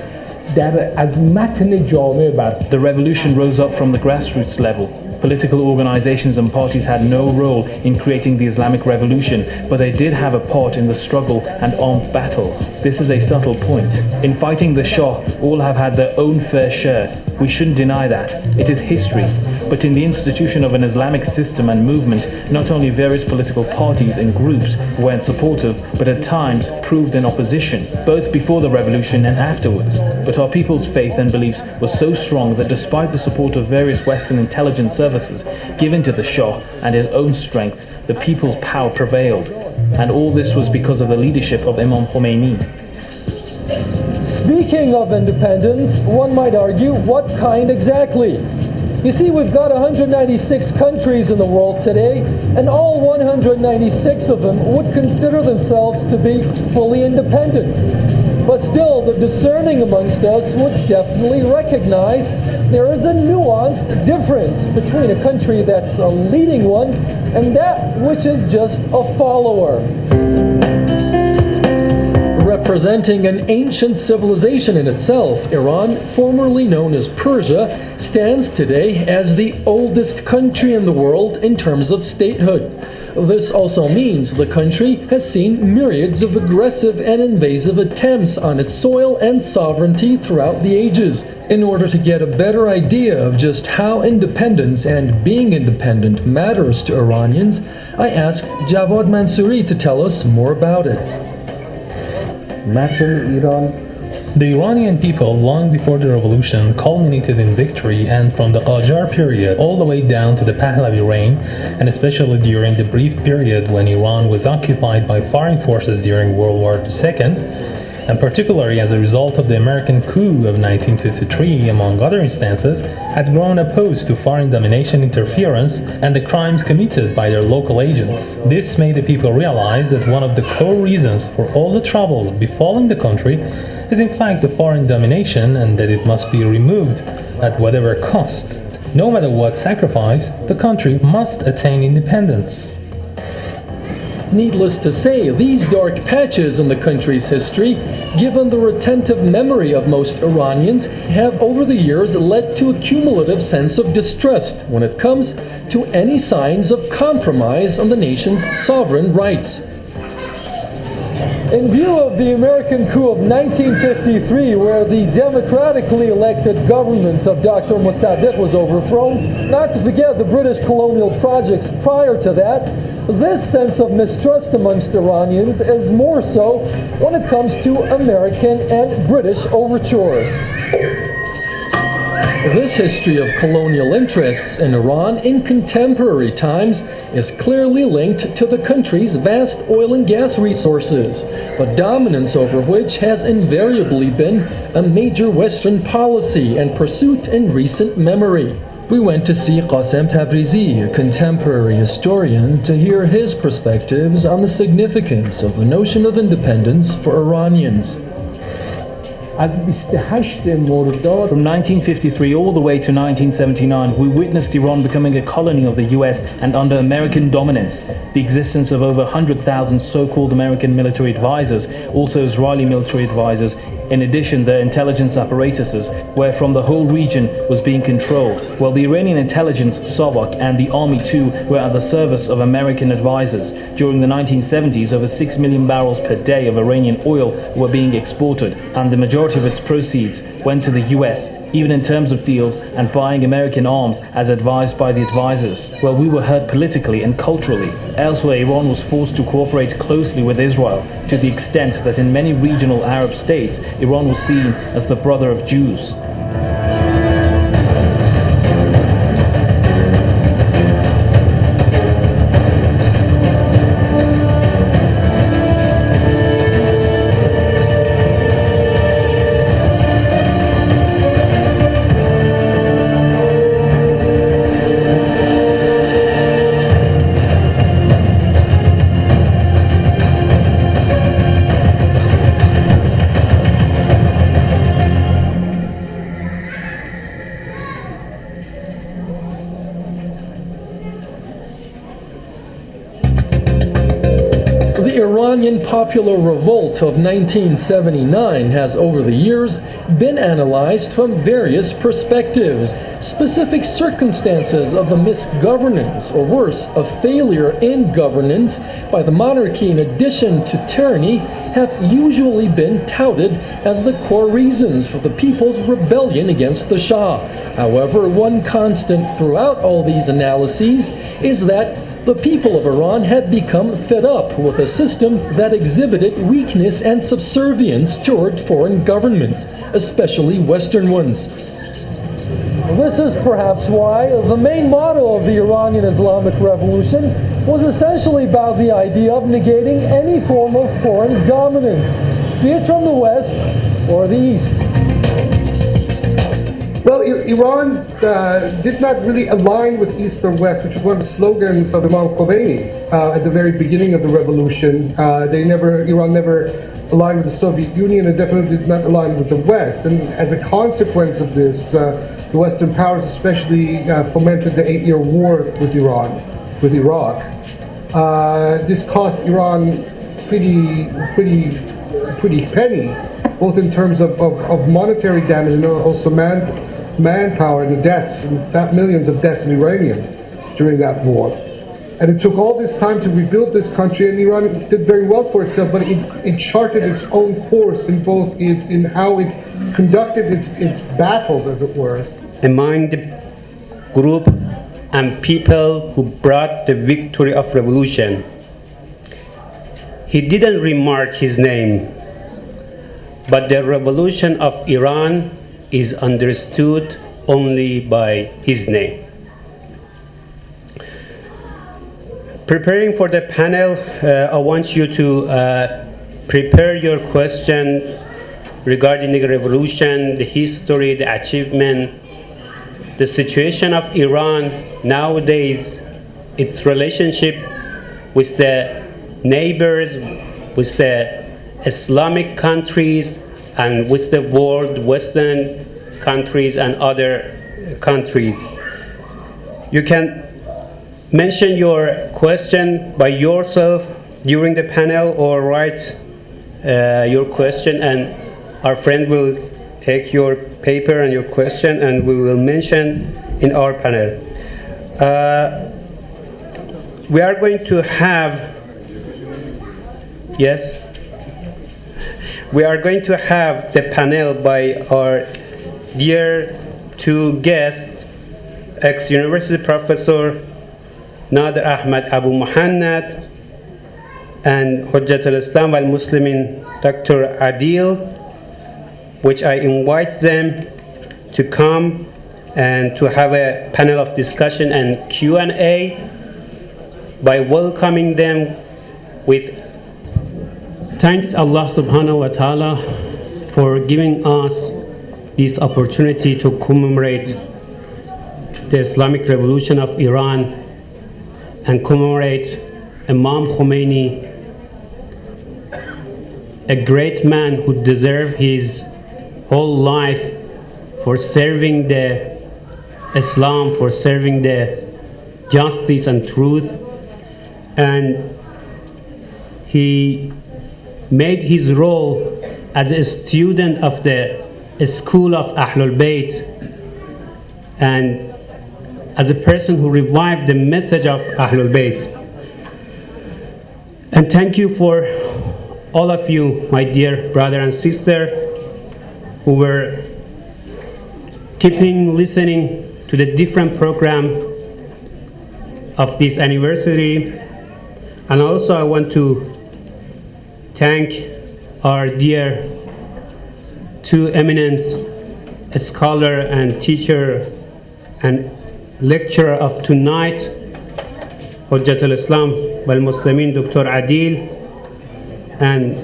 از متن جامعه بر The revolution rose up from the grassroots level. Political organizations and parties had no role in creating the Islamic Revolution, but they did have a part in the struggle and armed battles. This is a subtle point. In fighting the Shah, all have had their own fair share. We shouldn't deny that. It is history. But in the institution of an Islamic system and movement, not only various political parties and groups weren't supportive, but at times proved in opposition, both before the revolution and afterwards. But our people's faith and beliefs were so strong that despite the support of various Western intelligence services given to the Shah and his own strength, the people's power prevailed. And all this was because of the leadership of Imam Khomeini. Speaking of independence, one might argue, what kind exactly? You see, we've got 196 countries in the world today, and all 196 of them would consider themselves to be fully independent. But still, the discerning amongst us would definitely recognize there is a nuanced difference between a country that's a leading one and that which is just a follower. Representing an ancient civilization in itself, Iran, formerly known as Persia, stands today as the oldest country in the world in terms of statehood. This also means the country has seen myriads of aggressive and invasive attempts on its soil and sovereignty throughout the ages. In order to get a better idea of just how independence and being independent matters to Iranians, I asked Javad Mansouri to tell us more about it. متن ایران The Iranian people, long before the revolution, culminated in victory, and from the Qajar period all the way down to the Pahlavi reign, and especially during the brief period when Iran was occupied by foreign forces during World War II, and particularly as a result of the American coup of 1953, among other instances, had grown opposed to foreign domination interference and the crimes committed by their local agents. This made the people realize that one of the core reasons for all the troubles befalling the country is in fact the foreign domination, and that it must be removed at whatever cost. No matter what sacrifice, the country must attain independence. Needless to say, these dark patches in the country's history, given the retentive memory of most Iranians, have over the years led to a cumulative sense of distrust when it comes to any signs of compromise on the nation's sovereign rights. In view of the American coup of 1953, where the democratically elected government of Dr. Mossadegh was overthrown, not to forget the British colonial projects prior to that, this sense of mistrust amongst Iranians is more so when it comes to American and British overtures. This history of colonial interests in Iran in contemporary times is clearly linked to the country's vast oil and gas resources, but dominance over which has invariably been a major Western policy and pursuit in recent memory. We went to see Qasem Tabrizi, a contemporary historian, to hear his perspectives on the significance of the notion of independence for Iranians. From 1953 all the way to 1979, we witnessed Iran becoming a colony of the US and under American dominance. The existence of over 100,000 so-called American military advisors, also Israeli military advisors, in addition their intelligence apparatuses, where from the whole region was being controlled, while the Iranian intelligence, SOVAK, and the army too were at the service of American advisors. During the 1970s, over 6 million barrels per day of Iranian oil were being exported, and the majority of its proceeds went to the US, even in terms of deals and buying American arms as advised by the advisors. Well, we were hurt politically and culturally. Elsewhere, Iran was forced to cooperate closely with Israel, to the extent that in many regional Arab states, Iran was seen as the brother of Jews. The Iranian popular revolt of 1979 has over the years been analyzed from various perspectives. Specific circumstances of the misgovernance, or worse, a failure in governance by the monarchy in addition to tyranny, have usually been touted as the core reasons for the people's rebellion against the Shah. However, one constant throughout all these analyses is that the people of Iran had become fed up with a system that exhibited weakness and subservience toward foreign governments, especially Western ones. This is perhaps why the main motto of the Iranian Islamic Revolution was essentially about the idea of negating any form of foreign dominance, be it from the West or the East. Well, Iran did not really align with East or West, which was one of the slogans of Imam Khomeini at the very beginning of the revolution. Iran never aligned with the Soviet Union and definitely did not align with the West. And as a consequence of this, the Western powers especially fomented the 8-year war with Iraq. This cost Iran pretty penny, both in terms of monetary damage and also manpower and the deaths, and millions of deaths in Iranians during that war. And it took all this time to rebuild this country, and Iran did very well for itself, but it charted its own course in how it conducted its battles, as it were. Among the group and people who brought the victory of revolution, he didn't remark his name, but the revolution of Iran is understood only by his name. Preparing for the panel, I want you to prepare your question regarding the revolution, the history, the achievement, the situation of Iran nowadays, its relationship with the neighbors, with the Islamic countries, and with the world, Western countries and other countries. You can mention your question by yourself during the panel, or write your question, and our friend will take your paper and your question, and we will mention in our panel. We are going to have, yes, we are going to have the panel by our dear two guests, ex-university professor Nader Ahmad Abu Muhannad and Hujjat al-Islam wal-Muslimin Dr. Adil, which I invite them to come and to have a panel of discussion and Q&A by welcoming them with thanks Allah subhanahu wa ta'ala for giving us this opportunity to commemorate the Islamic Revolution of Iran and commemorate Imam Khomeini, a great man who deserved his whole life for serving the Islam, for serving the justice and truth, and he made his role as a student of the school of Ahlul Bayt and as a person who revived the message of Ahlul Bayt. And thank you for all of you, my dear brother and sister, who were keeping listening to the different programs of this anniversary. And also I want to thank our dear two eminent scholar and teacher and lecturer of tonight, Hujjat al-Islam wal-Muslimin Dr. Adil and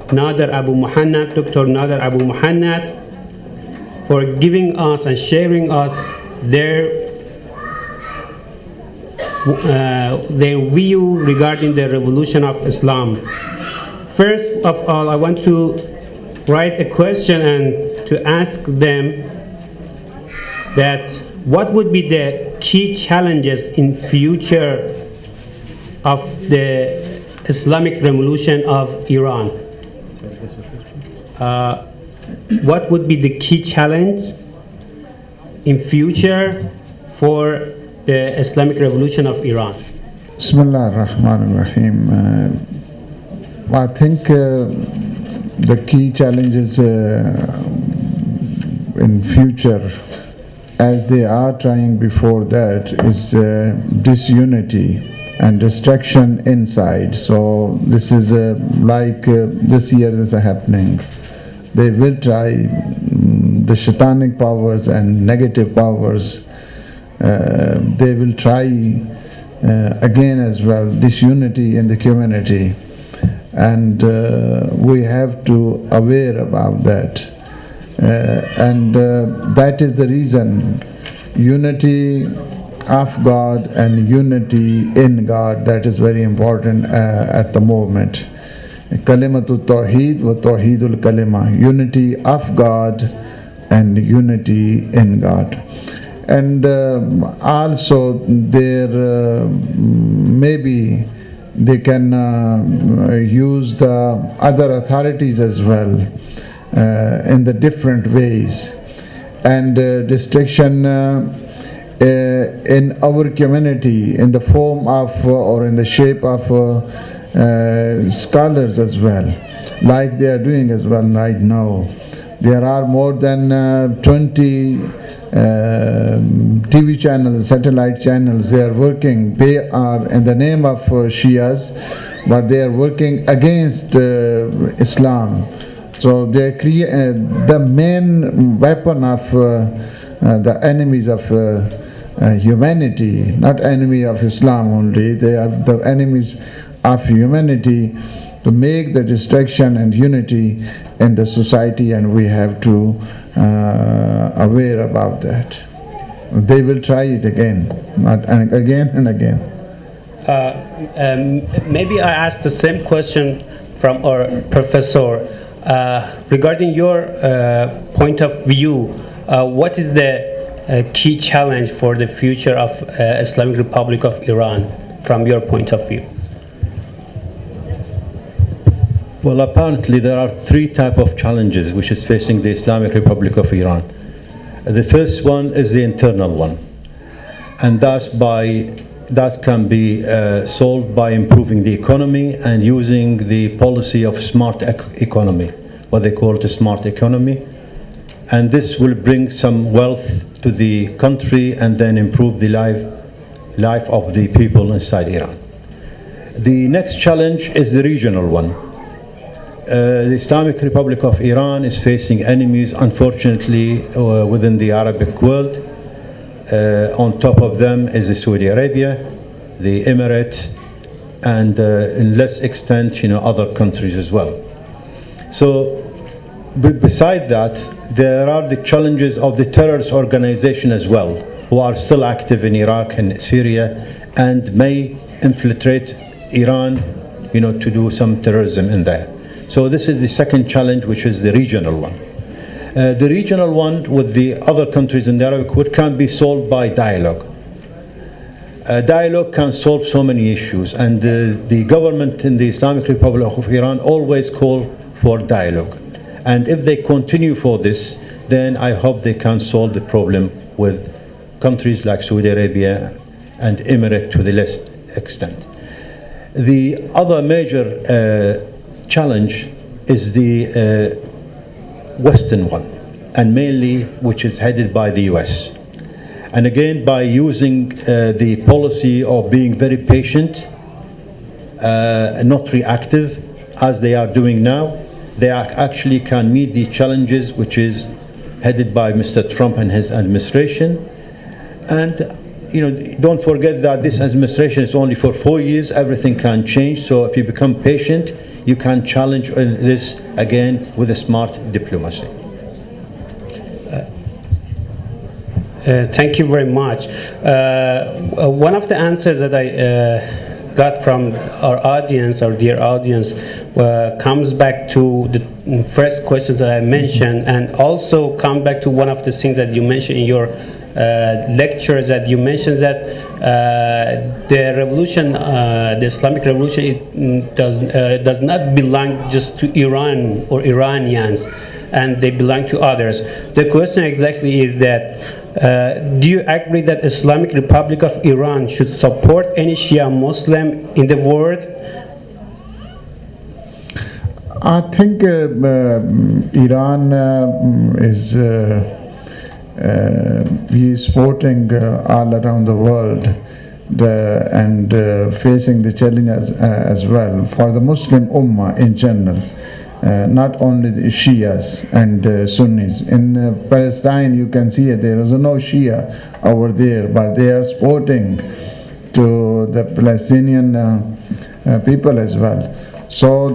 Nader Abu Muhannad, Dr. Nader Abu Muhannad, for giving us and sharing us their view regarding the revolution of Islam. First of all, I want to write a question and to ask them that what would be the key challenges in future of the Islamic Revolution of Iran? What would be the key challenge in future for the Islamic Revolution of Iran? Bismillah ar-Rahman ar-Rahim. I think the key challenges in future, as they are trying before that, is disunity and destruction inside. So this is this year is happening. They will try, the shaitanic powers and negative powers, they will try again as well, disunity in the community. And we have to aware about that. That is the reason unity of God and unity in God, that is very important at the moment. Kalimatul Tawheed wa Tawheedul Kalima, unity of God and unity in God. And also there maybe they can use the other authorities as well in the different ways, and destruction in our community in the form of or in the shape of scholars as well, like they are doing as well right now. There are more than 20 TV channels, satellite channels. They are working, they are in the name of Shias, but they are working against Islam. So they create the main weapon of the enemies of humanity, not enemy of Islam only. They are the enemies of humanity to make the destruction and unity in the society, and we have to aware about that. They will try it again, and again and again. Maybe I ask the same question from our professor. Regarding your point of view, what is the key challenge for the future of Islamic Republic of Iran from your point of view? Well, apparently there are three types of challenges which is facing the Islamic Republic of Iran. The first one is the internal one, and that can be solved by improving the economy and using the policy of smart economy, what they call the smart economy, and this will bring some wealth to the country and then improve the life of the people inside Iran. The next challenge is the regional one. The Islamic Republic of Iran is facing enemies, unfortunately, within the Arabic world. On top of them is Saudi Arabia, the Emirates, and in less extent, other countries as well. So, beside that, there are the challenges of the terrorist organization as well, who are still active in Iraq and Syria, and may infiltrate Iran, to do some terrorism in there. So this is the second challenge, which is the regional one. The regional one with the other countries in the Arabic world can be solved by dialogue. Dialogue can solve so many issues, and the government in the Islamic Republic of Iran always call for dialogue. And if they continue for this, then I hope they can solve the problem with countries like Saudi Arabia and Emirates to the less extent. The other major challenge is the Western one, and mainly which is headed by the US. And again, by using the policy of being very patient, not reactive, as they are doing now, they actually can meet the challenges which is headed by Mr. Trump and his administration. And don't forget that this administration is only for 4 years. Everything can change. So if you become patient, you can challenge this again with a smart diplomacy. Thank you very much. One of the answers that I got from our audience, our dear audience, comes back to the first questions that I mentioned, and also come back to one of the things that you mentioned in your lectures, that you mentioned that the revolution, the Islamic revolution, it does not belong just to Iran or Iranians, and they belong to others. The question exactly is that do you agree that Islamic Republic of Iran should support any Shia Muslim in the world? I think Iran is supporting all around the world and facing the challenges as well for the Muslim Ummah in general. Not only the Shias and Sunnis. In Palestine, you can see there is no Shia over there, but they are supporting to the Palestinian people as well. So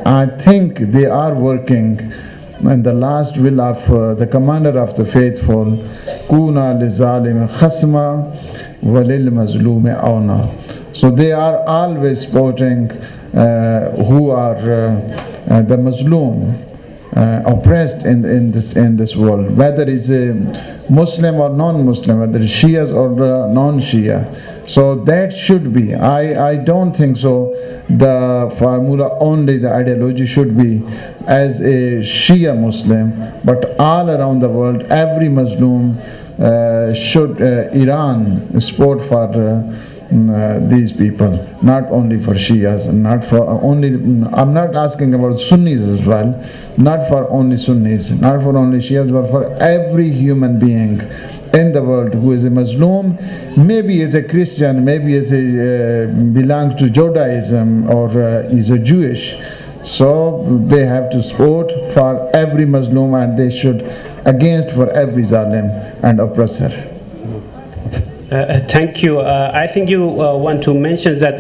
I think they are working, and the last will of the commander of the faithful, Kuna lizalim khasma walil mazlumi awna. So they are always supporting who are the Muslim oppressed in this world, whether it's a Muslim or non-Muslim, whether it's Shias or non-Shia. So that should be. I don't think so. The formula only, the ideology should be as a Shia Muslim, but all around the world, every Muslim should Iran support for. These people, not only for Shias, not for only, I'm not asking about Sunnis as well, not for only Sunnis, not for only Shias, but for every human being in the world who is a Muslim, maybe is a Christian, maybe is a belongs to Judaism or is a Jewish. So they have to support for every Muslim, and they should against for every zalim and oppressor. Thank you. I think you want to mention that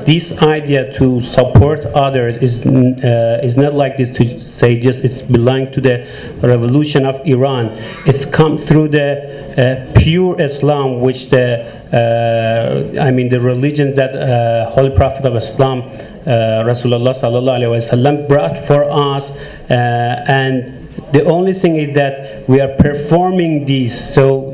this idea to support others is not like this to say just it's belong to the revolution of Iran. It's come through the pure Islam, which the the religion that Holy Prophet of Islam, Rasulullah sallallahu alaihi wasallam, brought for us, and the only thing is that we are performing this. So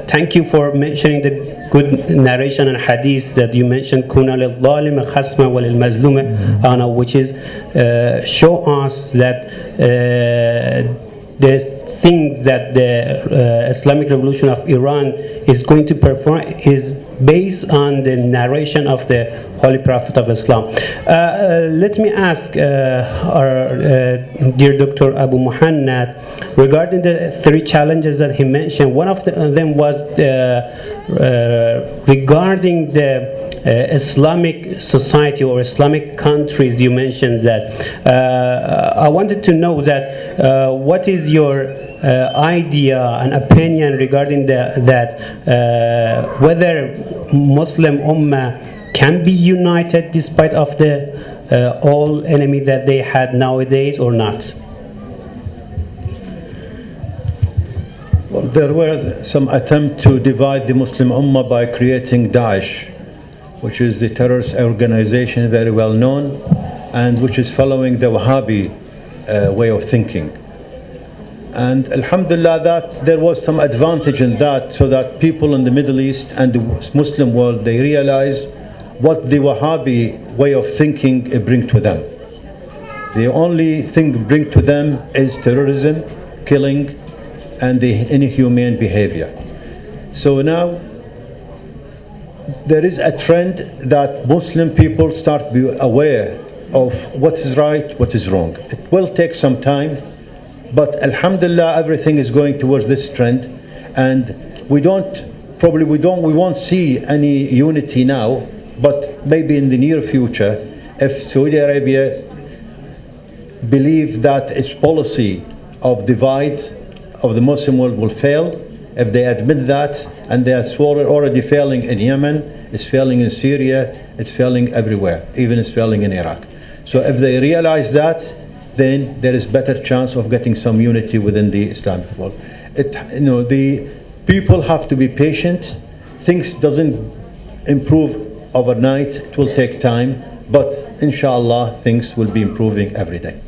thank you for mentioning the good narration and hadith that you mentioned, kuna lil-zalim khasma wa lil-mazlum ana, which is show us that the things that the Islamic Revolution of Iran is going to perform is based on the narration of the Holy Prophet of Islam. Let me ask our dear Dr. Abu Muhannad regarding the three challenges that he mentioned. One of them was regarding the Islamic society or Islamic countries. You mentioned that. I wanted to know that what is your idea and opinion regarding that whether Muslim Ummah can be united despite of the all enemy that they had nowadays or not? Well, there were some attempt to divide the Muslim Ummah by creating Daesh, which is the terrorist organization very well known and which is following the Wahhabi way of thinking. And alhamdulillah that there was some advantage in that, so that people in the Middle East and the Muslim world, they realize what the Wahhabi way of thinking bring to them. The only thing bring to them is terrorism, killing, and the inhumane behavior. So now there is a trend that Muslim people start to be aware of what is right, what is wrong. It will take some time, but alhamdulillah everything is going towards this trend, and we won't see any unity now, but maybe in the near future, if Saudi Arabia believe that its policy of divide of the Muslim world will fail, if they admit that, and they are already failing in Yemen, it's failing in Syria, it's failing everywhere, even it's failing in Iraq. So if they realize that, then there is better chance of getting some unity within the Islamic world. The people have to be patient. Things doesn't improve overnight. It will take time, but inshallah things will be improving every day.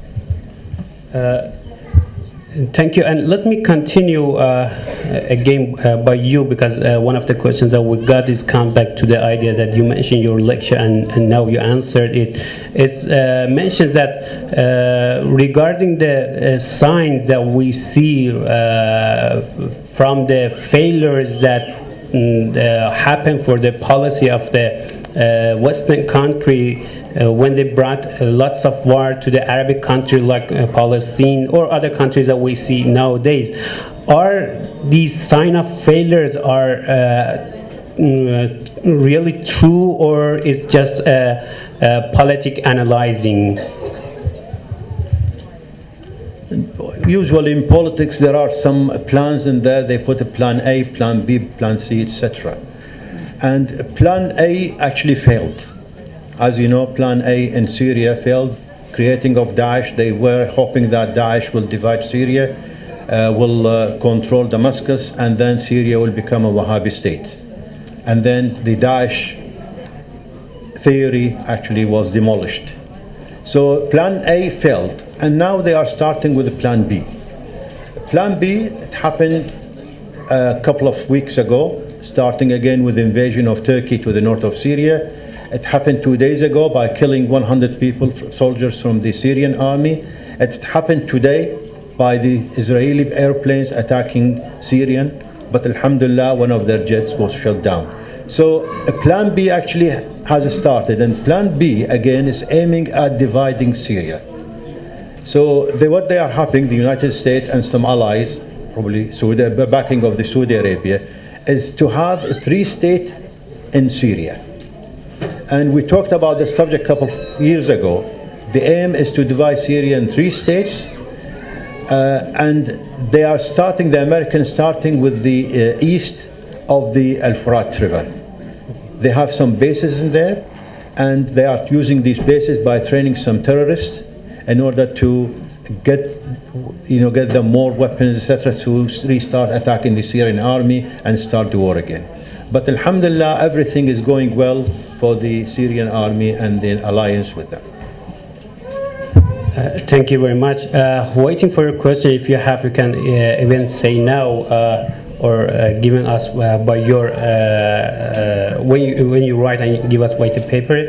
Thank you, and let me continue again by you, because one of the questions that we got is come back to the idea that you mentioned in your lecture, and now you answered it. It's mentioned that regarding the signs that we see from the failures that happen for the policy of the Western country, when they brought lots of war to the Arabic country like Palestine or other countries that we see nowadays, are these signs of failures are really true, or is just politic analyzing? Usually in politics there are some plans in there. They put a plan A, plan B, plan C, etc. And plan A actually failed. As you know, plan A in Syria failed, creating of Daesh. They were hoping that Daesh will divide Syria, will control Damascus, and then Syria will become a Wahhabi state. And then the Daesh theory actually was demolished. So plan A failed, and now they are starting with plan B. Plan B, it happened a couple of weeks ago, starting again with the invasion of Turkey to the north of Syria. It happened 2 days ago by killing 100 people, soldiers from the Syrian army. It happened today by the Israeli airplanes attacking Syrian, but alhamdulillah one of their jets was shot down. So plan B actually has started, and plan B again is aiming at dividing Syria. So what they are hoping, the United States and some allies, probably the backing of the Saudi Arabia, is to have a 3-state in Syria. And we talked about this subject a couple of years ago, The aim is to divide Syria in 3 states, and they are starting, the Americans starting with the east of the Al-Furat River. They have some bases in there, and they are using these bases by training some terrorists in order to get them more weapons, etc., to restart attacking the Syrian army and start the war again. But alhamdulillah, everything is going well for the Syrian army and the alliance with them. Thank you very much. Waiting for your question. If you have, you can even say now or given us by your when you write and give us by the paper.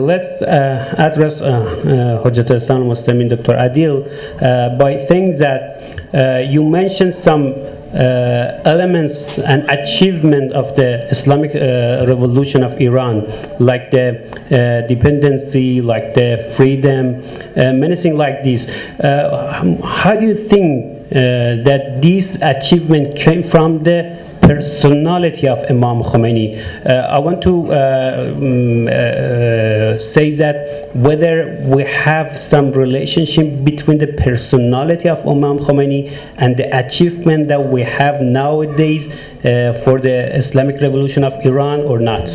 Let's address Hujjat al-Islam Muslimin Dr. Adil by things that you mentioned some elements and achievement of the Islamic revolution of Iran, like the dependency, like the freedom, many things like this. How do you think that this achievement came from the personality of Imam Khomeini? I want to say that whether we have some relationship between the personality of Imam Khomeini and the achievement that we have nowadays for the Islamic revolution of Iran or not.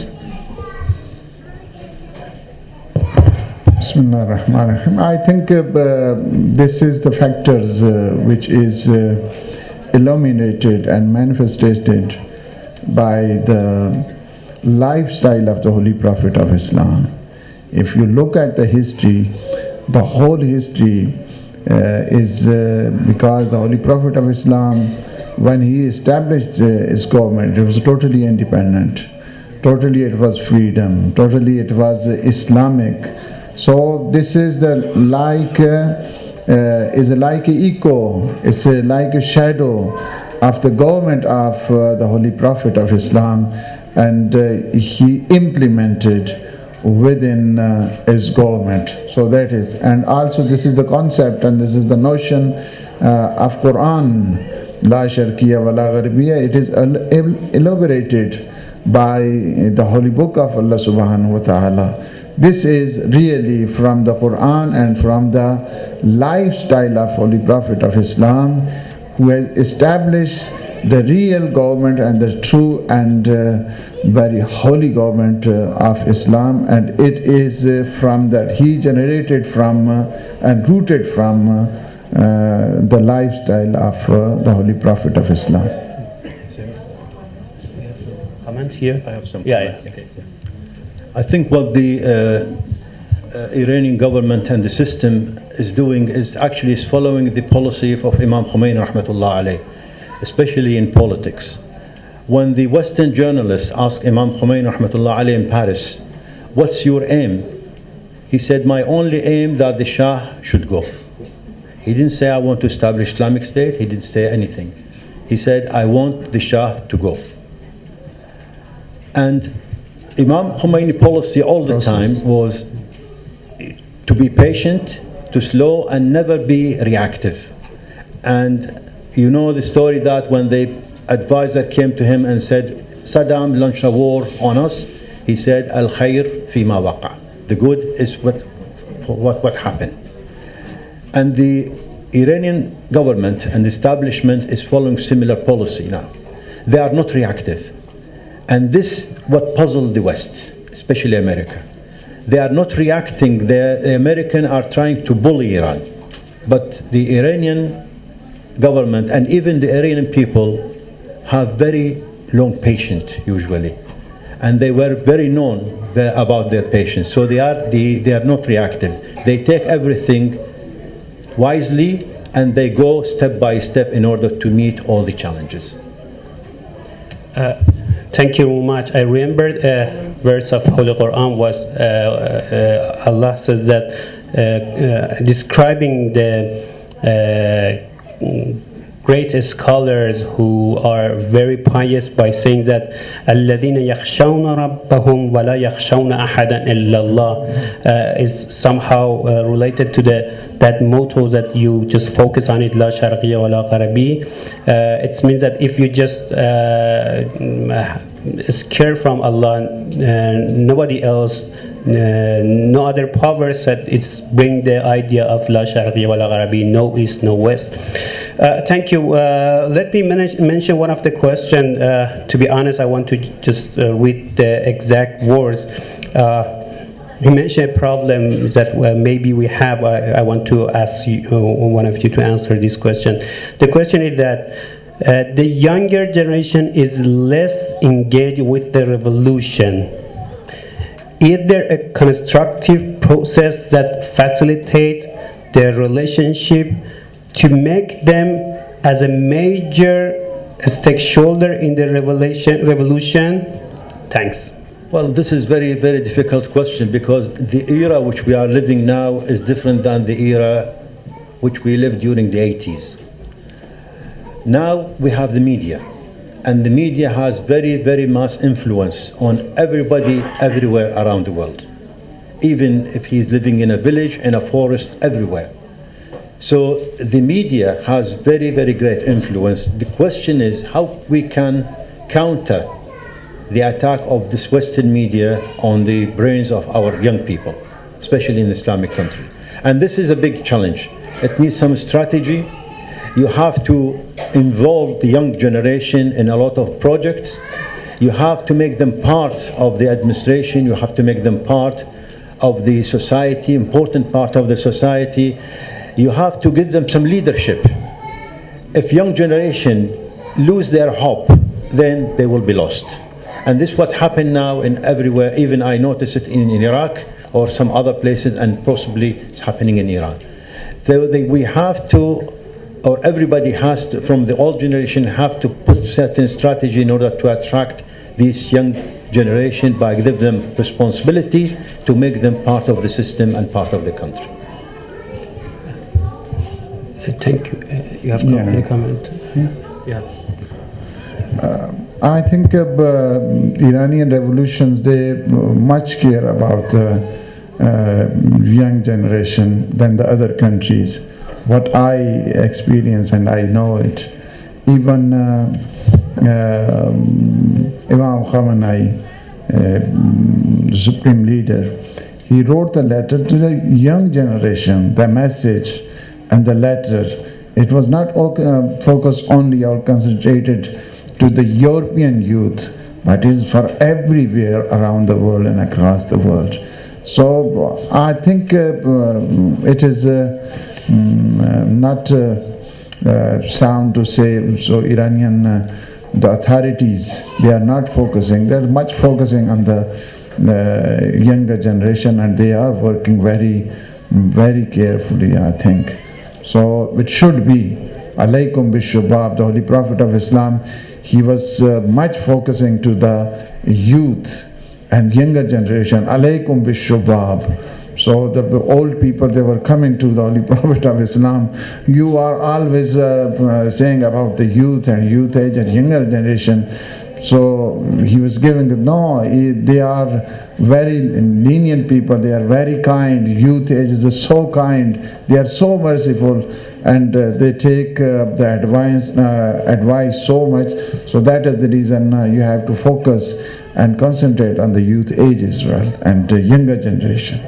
Bismillah ar-Rahman ar-Rahim. I think this is the factors which is illuminated and manifested by the lifestyle of the Holy Prophet of Islam. If you look at the history, the whole history is because the Holy Prophet of Islam, when he established his government, it was totally independent, totally it was freedom, totally it was Islamic. So this is the like is like an echo, it's like a shadow of the government of the Holy Prophet of Islam, and he implemented within his government. So that is, and also this is the concept and this is the notion of Quran, La Sharqiyya wa La Gharbiyya. It is elaborated by the Holy Book of Allah Subhanahu wa Ta'ala. This is really from the Quran and from the lifestyle of Holy Prophet of Islam, who has established the real government and the true and very holy government of Islam, and it is from that he generated from and rooted from the lifestyle of the Holy Prophet of Islam. Comment here? I have some comments. Okay. I think what the Iranian government and the system is doing is actually following the policy of Imam Khomeini rahmatullah alayh, especially in politics. When the Western journalists asked Imam Khomeini rahmatullah alayh in Paris, what's your aim? He said, my only aim that the Shah should go. He didn't say, I want to establish Islamic State. He didn't say anything. He said, I want the Shah to go. And Imam Khomeini policy all the time was to be patient, to slow, and never be reactive. And you know the story that when the advisor came to him and said, Saddam launched a war on us, he said, Al khair fi ma waqa. The good is what happened. And the Iranian government and establishment is following similar policy now. They are not reactive. And this what puzzled the West, especially America. They are not reacting. The Americans are trying to bully Iran. But the Iranian government and even the Iranian people have very long patience usually. And they were very known about their patience. So they are not reactive. They take everything wisely and they go step by step in order to meet all the challenges. Thank you very much. I remember a verse of Holy Quran was Allah says that describing the great scholars who are very pious by saying that الَّذِينَ يَخْشَوْنَ رَبَّهُمْ وَلَا يَخْشَوْنَ أَحَدًا إِلَّا اللَّهِ is somehow related to that motto that you just focus on it, La Sharqiyya wa La Gharbiyya. It means that if you just scared from Allah, nobody else no other power said it's bring the idea of La Sharqi wa La Gharabi, no East, no West. Thank you. Let me mention one of the question. To be honest, I want to just read the exact words. You mentioned a problem that maybe we have. I want to ask you, one of you to answer this question. The question is that the younger generation is less engaged with the revolution. Is there a constructive process that facilitates the relationship to make them as a major stakeholder in the revolution? Thanks. Well, this is very, very difficult question because the era which we are living now is different than the era which we lived during the 80s. Now we have the media, and the media has very, very mass influence on everybody everywhere around the world, even if he's living in a village, in a forest, everywhere. So the media has very, very great influence. The question is how we can counter the attack of this Western media on the brains of our young people, especially in Islamic country. And this is a big challenge. It needs some strategy. You have to involve the young generation in a lot of projects. You have to make them part of the administration. You have to make them part of the society, important part of the society. You have to give them some leadership. If young generation lose their hope, then they will be lost. And this is what happened now in everywhere. Even I notice it in Iraq or some other places, and possibly it's happening in Iran. So we have to, or everybody has to, from the old generation, have to put certain strategy in order to attract this young generation by giving them responsibility to make them part of the system and part of the country. Thank you. You have any comment? Yeah. I think Iranian revolutions, they much care about the young generation than the other countries. What I experience, and I know it, even Imam Khamenei, the supreme leader, he wrote a letter to the young generation, the message and the letter. It was not focused only or concentrated to the European youth, but it is for everywhere around the world and across the world. So I think it is not sound to say, so Iranian, the authorities, they are not focusing, they are much focusing on the younger generation, and they are working very, very carefully, I think. So it should be, alaykum bishubab, the Holy Prophet of Islam, he was much focusing to the youth and younger generation, alaykum bishubab. So the old people, they were coming to the Holy Prophet of Islam. You are always saying about the youth and youth age and younger generation. So he was giving they are very lenient people, they are very kind. Youth age is so kind, they are so merciful, and they take the advice so much. So that is the reason you have to focus and concentrate on the youth age as well and the younger generation.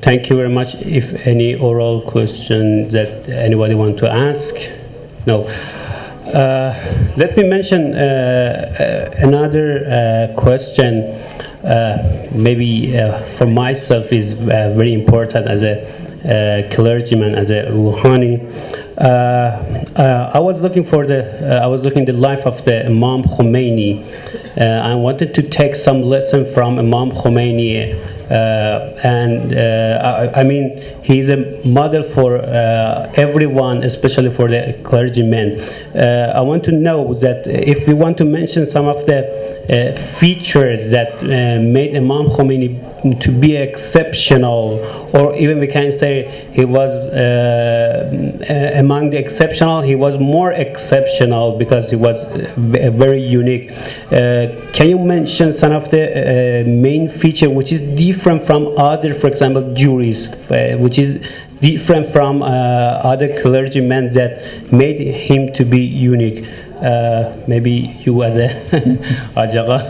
Thank you very much. If any oral question that anybody want to ask? No. Let me mention another question. Maybe for myself is very important as a clergyman, as a Rouhani. I was looking the life of the Imam Khomeini. I wanted to take some lesson from Imam Khomeini. I mean, he's a model for everyone, especially for the clergymen. I want to know that if we want to mention some of the features that made Imam Khomeini to be exceptional, or even we can say he was among the exceptional, he was more exceptional because he was very unique. Can you mention some of the main feature which is different from other, for example, juries, which is different from other clergymen that made him to be unique? Maybe you as a Ajaga.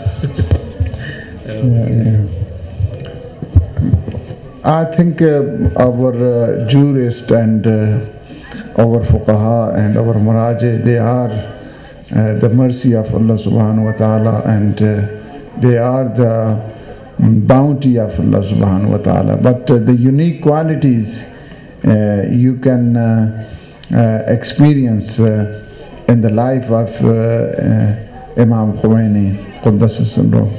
I think our jurists and our fuqaha and our maraji, they are the mercy of Allah subhanahu wa ta'ala, and they are the bounty of Allah subhanahu wa ta'ala. But the unique qualities you can experience in the life of Imam Khomeini, Quddasa Sirruh,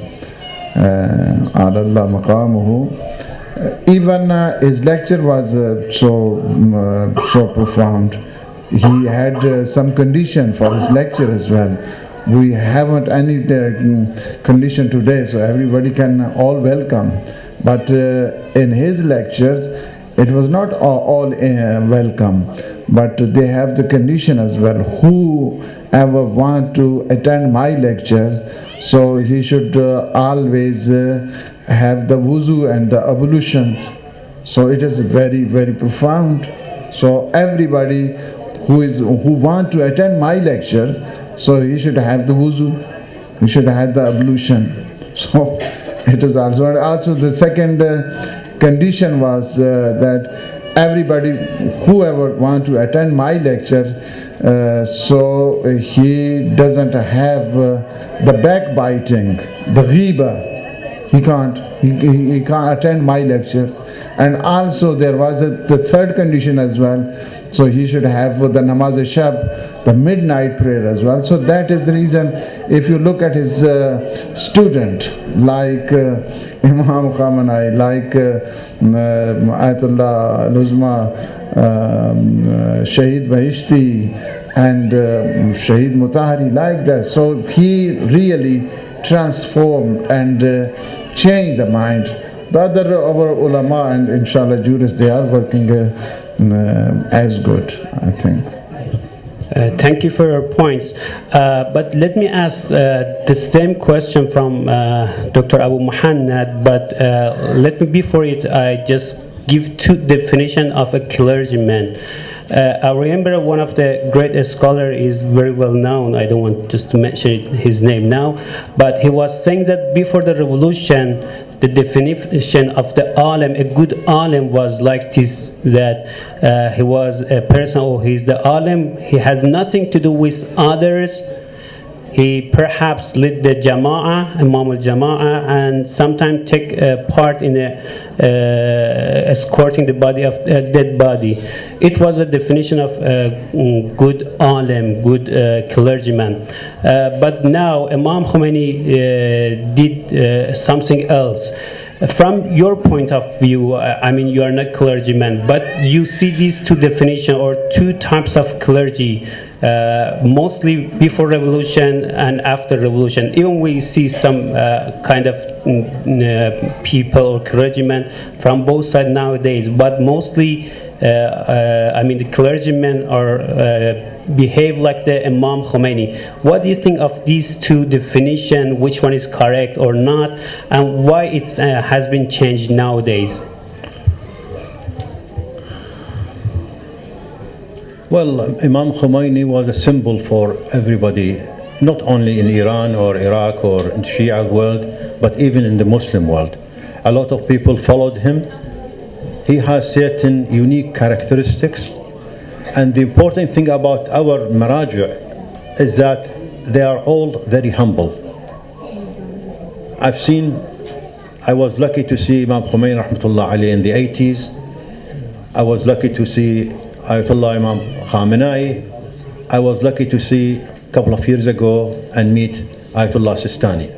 Allah maqamuhu. Even his lecture was so profound. He had some condition for his lecture as well. We haven't any condition today, so everybody can all welcome. But in his lectures, it was not all welcome, but they have the condition as well. Whoever want to attend my lecture, so he should always have the wuzu and the ablutions. So it is very, very profound. So everybody who want to attend my lecture, so he should have the wuzu, he should have the ablution. So it is also the second condition was that everybody, whoever want to attend my lecture, so he doesn't have the backbiting, the ghiba. He can't attend my lectures. And also there was the third condition as well. So he should have the namaz shab, the midnight prayer as well. So that is the reason. If you look at his student, like Imam Khamenei, like Ayatollah Luzma, Shaheed Bahishti, and Shaheed Mutahari, like that. So he really transformed and changed the mind. The other our ulama and inshallah jurists, they are working as good, I think. Thank you for your points. But let me ask the same question from Dr. Abu Muhannad, but let me, before it, I just give two definitions of a clergyman. I remember one of the great scholars is very well known. I don't want just to mention his name now, but he was saying that before the revolution, the definition of the alim, a good alim, was like this, that he was a person, or he's the alim, he has nothing to do with others. He perhaps led the jama'ah, Imam al-Jama'ah, and sometimes take part in escorting the body of a dead body. It was a definition of good alim, good clergyman. But now Imam Khomeini did something else. From your point of view, I mean, you are not clergyman, but you see these two definitions or two types of clergy, mostly before revolution and after revolution. Even we see some kind of people or clergymen from both sides nowadays, but mostly I mean, the clergymen are behave like the Imam Khomeini. What do you think of these two definitions? Which one is correct or not, and why it has been changed nowadays? Well, Imam Khomeini was a symbol for everybody, not only in Iran or Iraq or in Shia world, but even in the Muslim world. A lot of people followed him. He has certain unique characteristics, and the important thing about our Maraji is that they are all very humble. I was lucky to see Imam Khomeini rahmatullah alayhi in the 80s. I was lucky to see Ayatollah Imam Khamenei. I was lucky to see a couple of years ago and meet Ayatollah Sistani.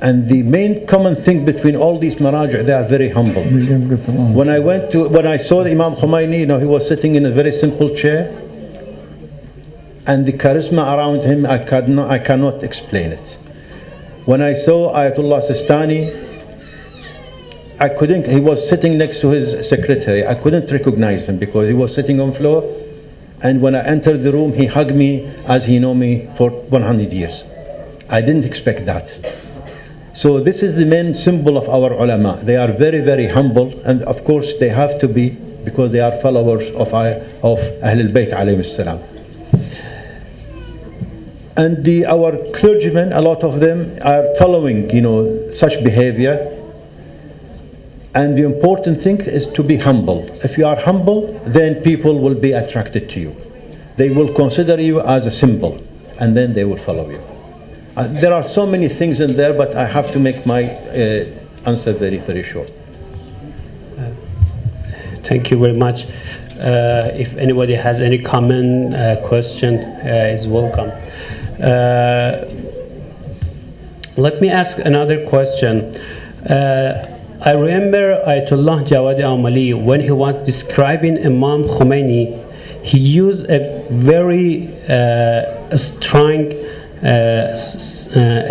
And the main common thing between all these Maraji, they are very humble. When I saw the Imam Khomeini, he was sitting in a very simple chair, and the charisma around him, I cannot explain it. When I saw Ayatollah Sistani, he was sitting next to his secretary. I couldn't recognize him because he was sitting on floor. And when I entered the room, he hugged me as he knew me for 100 years. I didn't expect that. So this is the main symbol of our ulama. They are very, very humble, and of course they have to be, because they are followers of Ahlul Bayt alayhim salam. And our clergymen, a lot of them are following, such behavior. And the important thing is to be humble. If you are humble, then people will be attracted to you. They will consider you as a symbol, and then they will follow you. There are so many things in there, but I have to make my answer very, very short. Thank you very much. If anybody has any comment, question, is welcome. Let me ask another question. I remember Ayatollah Jawadi Amali, when he was describing Imam Khomeini, he used a very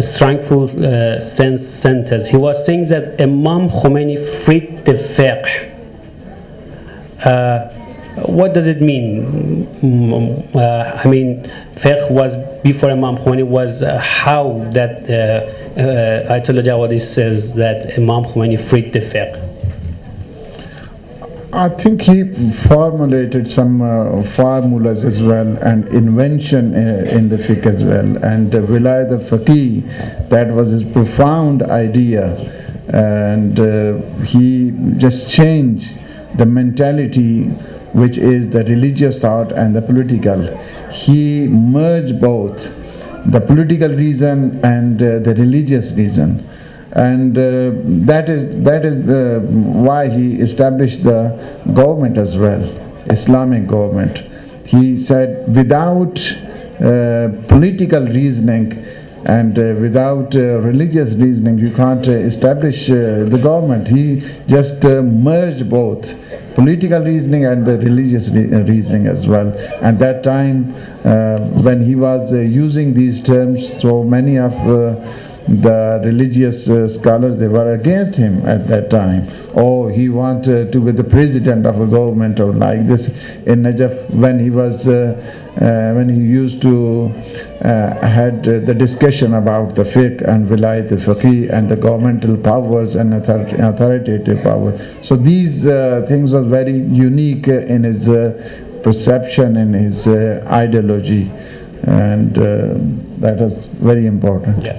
strongful sentence. He was saying that Imam Khomeini freed the fiqh. What does it mean? I mean, fiqh was before Imam Khomeini, was how that Ayatollah Jawadi says that Imam Khomeini freed the fiqh. I think he formulated some formulas as well, and invention in the fiqh as well, and Wilayat al-Faqih, that was his profound idea, and he just changed the mentality, which is the religious thought and the political. He merged both the political reason and the religious reason, and that is why he established the government as well, Islamic government. He said without political reasoning and without religious reasoning you can't establish the government. He just merged both political reasoning and the religious reasoning as well. At that time, when he was using these terms, so many of the religious scholars, they were against him at that time. Oh, he wanted to be the president of a government or like this. In Najaf, when he was when he used to had the discussion about the fiqh and Wilayat al-Faqih and the governmental powers and authoritative power. So these things were very unique in his perception, in his ideology, and that was very important. Yeah.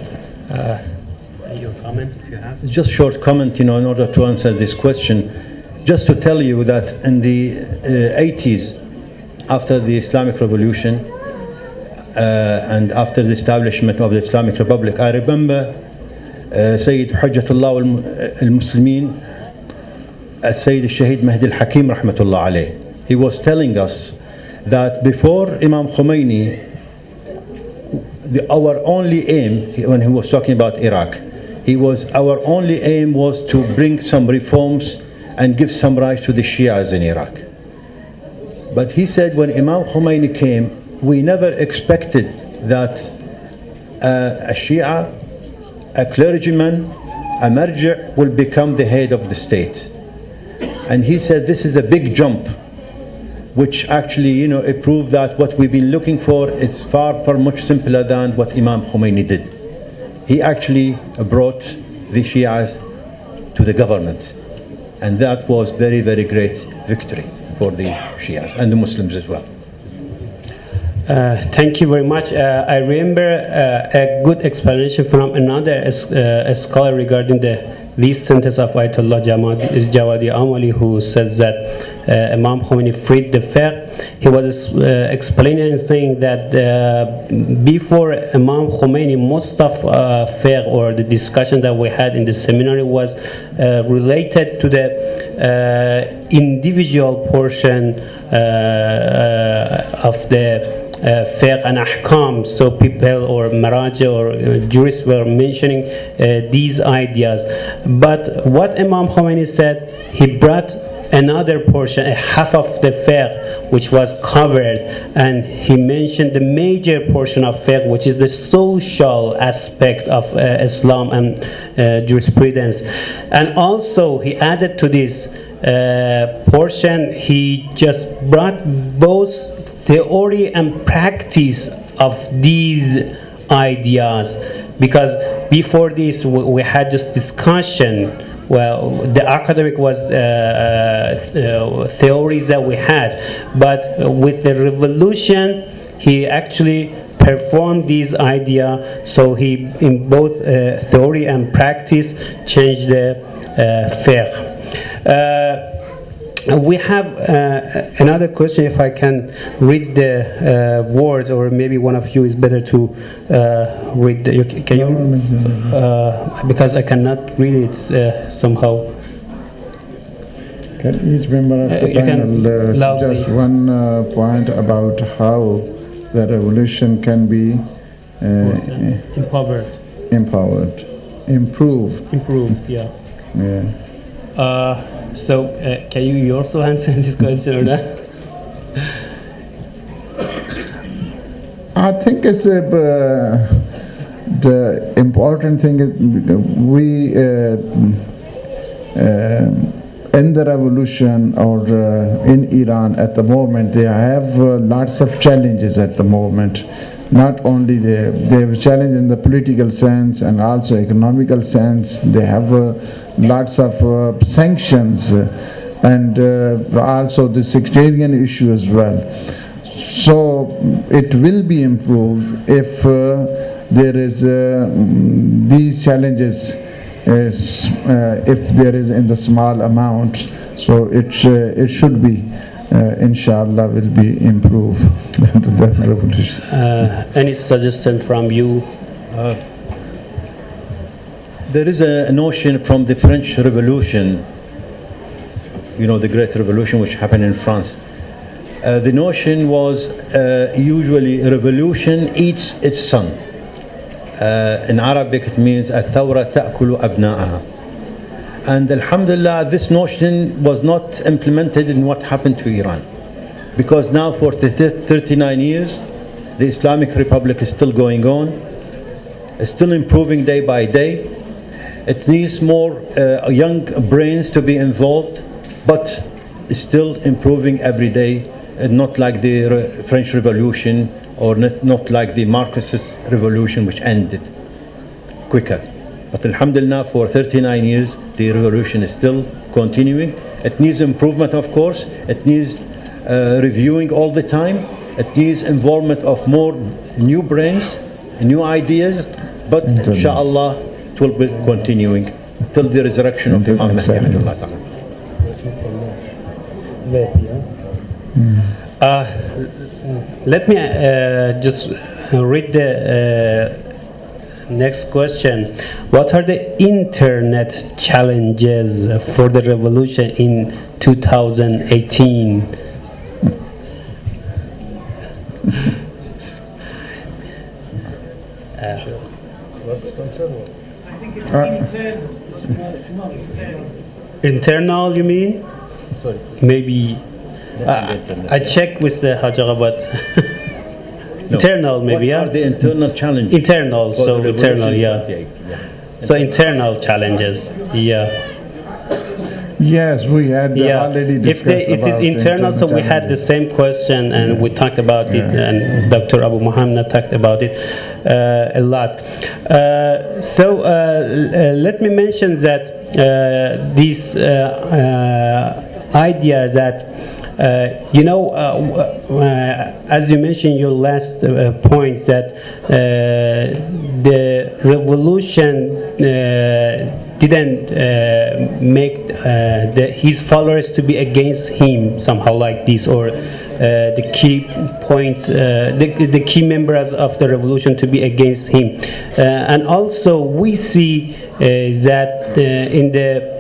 Your comment, if you have. Just short comment, in order to answer this question. Just to tell you that in the 80s, after the Islamic Revolution and after the establishment of the Islamic Republic, I remember Sayyid Hujjatullah al-Muslimin, Sayyid al-Shahid Mahdi al-Hakim rahmatullah alayh. He was telling us that before Imam Khomeini, our only aim, when he was talking about Iraq, our only aim was to bring some reforms and give some rights to the Shias in Iraq. But he said when Imam Khomeini came, we never expected that a Shia, a clergyman, a marji' will become the head of the state. And he said this is a big jump, which actually, it proved that what we've been looking for is far, far much simpler than what Imam Khomeini did. He actually brought the Shias to the government. And that was very, very great victory for the Shias and the Muslims as well. Thank you very much. I remember a good explanation from another scholar regarding this sentence of Ayatollah Jawadi Amali, who says that Imam Khomeini freed the fiqh. He was explaining and saying that before Imam Khomeini, most of fiqh or the discussion that we had in the seminary was related to the individual portion of the fiqh and ahkam. So people or maraji or jurists were mentioning these ideas. But what Imam Khomeini said, he brought another portion, a half of the fiqh, which was covered, and he mentioned the major portion of fiqh, which is the social aspect of Islam and jurisprudence. And also he added to this portion, he just brought both theory and practice of these ideas, because before this we had just discussion. Well, the academic was theories that we had, but with the revolution, he actually performed these idea. So he, in both theory and practice, changed the fiqh. We have another question. If I can read the words, or maybe one of you is better to read. Can you? Because I cannot read it somehow. Can each member of the You can panel loudly. suggest one point about how the revolution can be Empowered. improved? Yeah. Yeah. So, can you also answer this question or not? I think it's the important thing is we in the revolution or in Iran at the moment they have lots of challenges at the moment. Not only they have challenge in the political sense and also economical sense. They have lots of sanctions and also the sectarian issue as well. So it will be improved if there is these challenges if there is in the small amount. So it should be inshallah will be improved. The revolution. Any suggestion from you? There is a notion from the French Revolution, you know, the Great Revolution which happened in France. The notion was usually revolution eats its son. In Arabic it means الثورة تأكل أبناءها. And alhamdulillah, this notion was not implemented in what happened to Iran. Because now for 39 years, the Islamic Republic is still going on, is still improving day by day. It needs more young brains to be involved, but still improving every day, not like the French Revolution or not like the Marxist Revolution which ended quicker. But alhamdulillah, for 39 years, the revolution is still continuing. It needs improvement, of course. It needs reviewing all the time. It needs involvement of more new brains, new ideas. But inshallah, it will be continuing till the resurrection of Imam Mahdi. Let me just read the next question. What are the internet challenges for the revolution in 2018? I think it's internal. Internal, you mean? Sorry. Maybe. I checked with the Hajjara, but internal, maybe. What are the internal challenges? Internal, for so the internal, revolution? yeah. So internal challenges, yeah. Yes, we had already If discussed it is about internal, so we had the same question and we talked about it, and Dr. Abu Muhammad talked about it a lot. So let me mention that this idea that as you mentioned your last point, that the revolution didn't make his followers to be against him somehow like this, or the key point, the key members of the revolution to be against him. And also we see that in the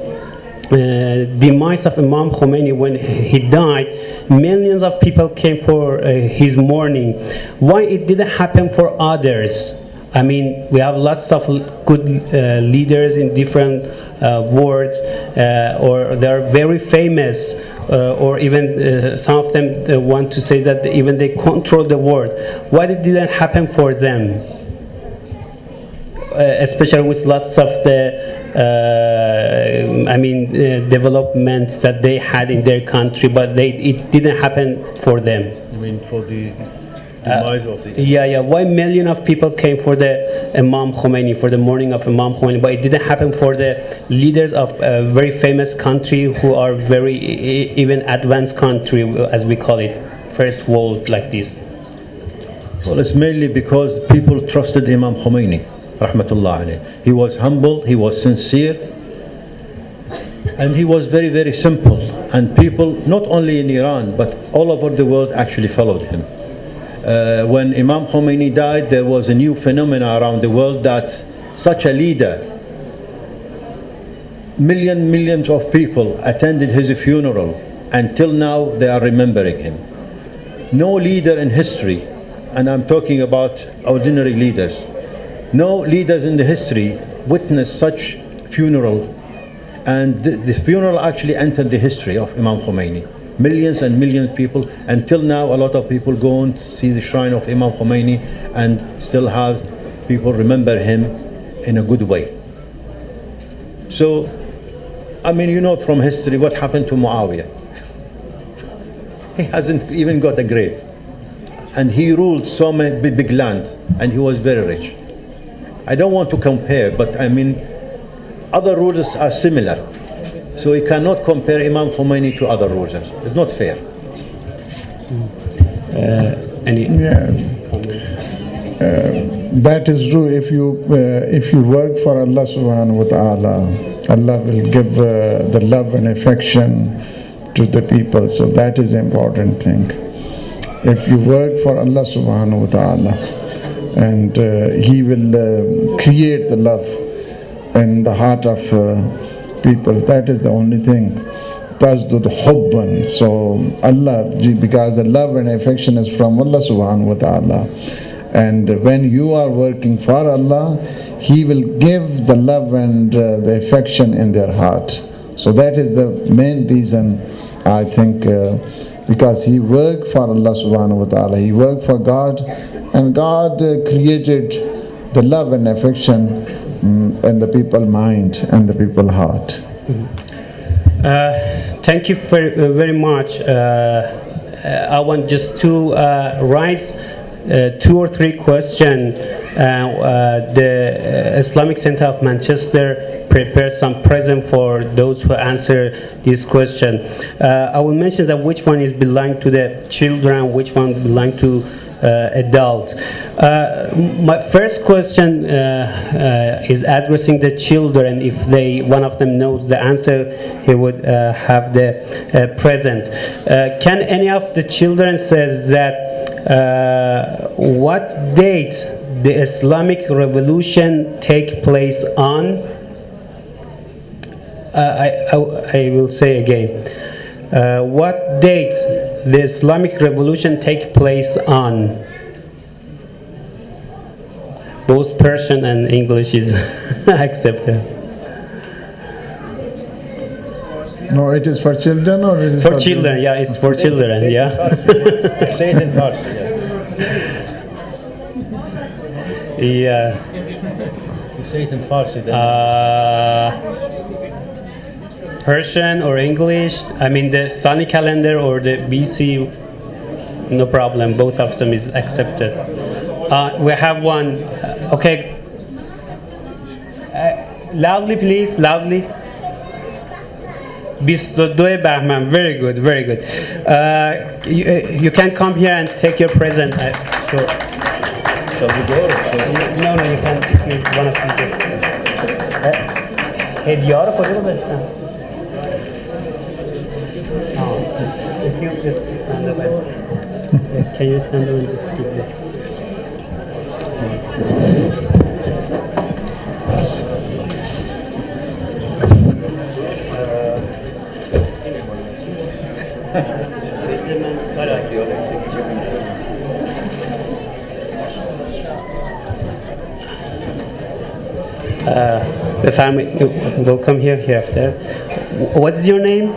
demise of Imam Khomeini, when he died, millions of people came for his mourning. Why it didn't happen for others? I mean, we have lots of good leaders in different worlds, or they are very famous, or even some of them want to say that even they control the world. Why it didn't happen for them? Especially with lots of the developments that they had in their country, but it didn't happen for them. You mean for the demise of the... Yeah. Why million of people came for the Imam Khomeini, for the mourning of Imam Khomeini, but it didn't happen for the leaders of a very famous country who are very even advanced country, as we call it, first world like this? Well, it's mainly because people trusted Imam Khomeini, rahmatullah alayh. He was humble, he was sincere, And he was very, very simple. And people, not only in Iran, but all over the world actually followed him. When Imam Khomeini died, there was a new phenomenon around the world that such a leader, millions of people attended his funeral. Until now, they are remembering him. No leader in history, and I'm talking about ordinary leaders, no leaders in the history witnessed such funeral. And the funeral actually entered the history of Imam Khomeini. Millions and millions of people. Until now, a lot of people go and see the shrine of Imam Khomeini and still have people remember him in a good way. So, I mean, you know from history what happened to Muawiyah. He hasn't even got a grave. And he ruled so many big lands, and he was very rich. I don't want to compare, but I mean, other rulers are similar. So you cannot compare Imam Khomeini to other rulers. It's not fair. That is true. If you work for Allah subhanahu wa ta'ala, Allah will give the love and affection to the people. So that is the important thing. If you work for Allah subhanahu wa ta'ala, and He will create the love in the heart of people. That is the only thing. Tazdud hubban. So Allah, because the love and affection is from Allah subhanahu wa ta'ala. And when you are working for Allah, He will give the love and the affection in their heart. So that is the main reason, I think, because he worked for Allah subhanahu wa ta'ala, he worked for God, and God created the love and affection in the people's mind and the people's heart. Thank you very much. I want just to raise 2 or 3 questions. The Islamic Center of Manchester prepared some present for those who answer this question. I will mention that which one is belong to the children, which one belong to adult. My first question is addressing the children. If one of them knows the answer, he would have the present. Can any of the children says that what date the Islamic Revolution take place on? I will say again. What date the Islamic Revolution take place on? Both Persian and English is accepted. No, it is for children, or it is for children? Yeah, it's for children. Yeah. Say it in Farsi. Yeah. You say it in Farsi then. Persian or English? I mean the Sunni calendar or the BC? No problem. Both of them is accepted. We have one. Okay. Loudly, please. Loudly. 22 بهمن. Very good, very good. You can come here and take your present. Sure. Shall we go? No, you can. One of you. هدیه رو کجا گذاشتم؟ If you just stand up. Can you stand up and just keep it? The family will come here hereafter. What is your name?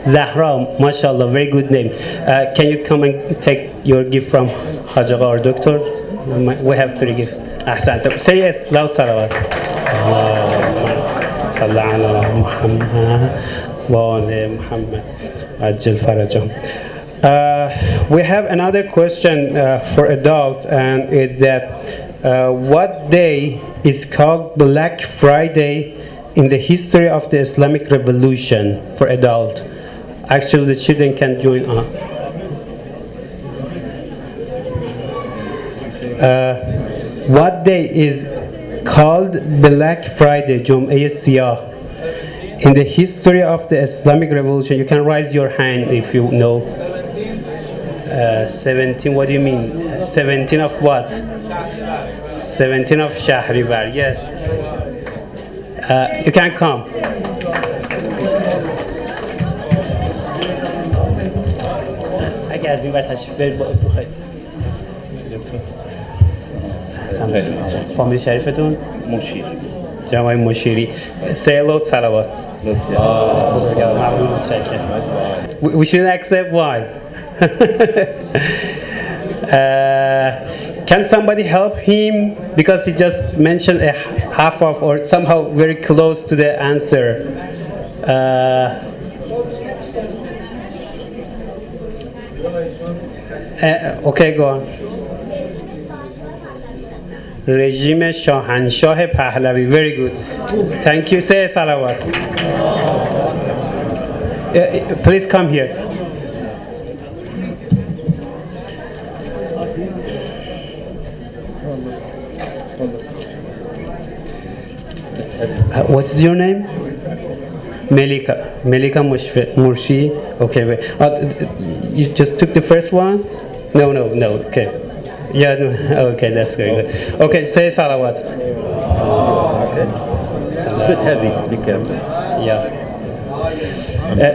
Zahra, mashallah, very good name. Can you come and take your gift from Hajj Agha, our doctor? We have 3 gifts. Ahsan. Say yes, loud salawat. Sallallahu ala Muhammad wa ala Muhammad. Ajjal farajahum. We have another question for adult, and it's that what day is called Black Friday in the history of the Islamic Revolution for adult? Actually, the children can join on. What day is called Black Friday, Jum'ah Siyah, In the history of the Islamic revolution, you can raise your hand if you know. 17, what do you mean? 17 of what? 17 of Shahrivar, yes. You can come. اگه از این ور تشریف برید بخواید. فامیل شریفتون؟ مشیر. جناب مشیری. Say hello, salawat. We shouldn't accept why. Can somebody help him because he just mentioned a half of or somehow very close to the answer. Okay, go on. رژیم شاهنشاه پهلوی. Very good. Thank you. Say salawat. Please come here. What is your name? Melika. Melika Murshi. Okay, wait. You just took the first one? No. Okay. Yeah, no. Okay, that's good. Okay, say salawat. Okay. It's a bit heavy, be careful. Yeah.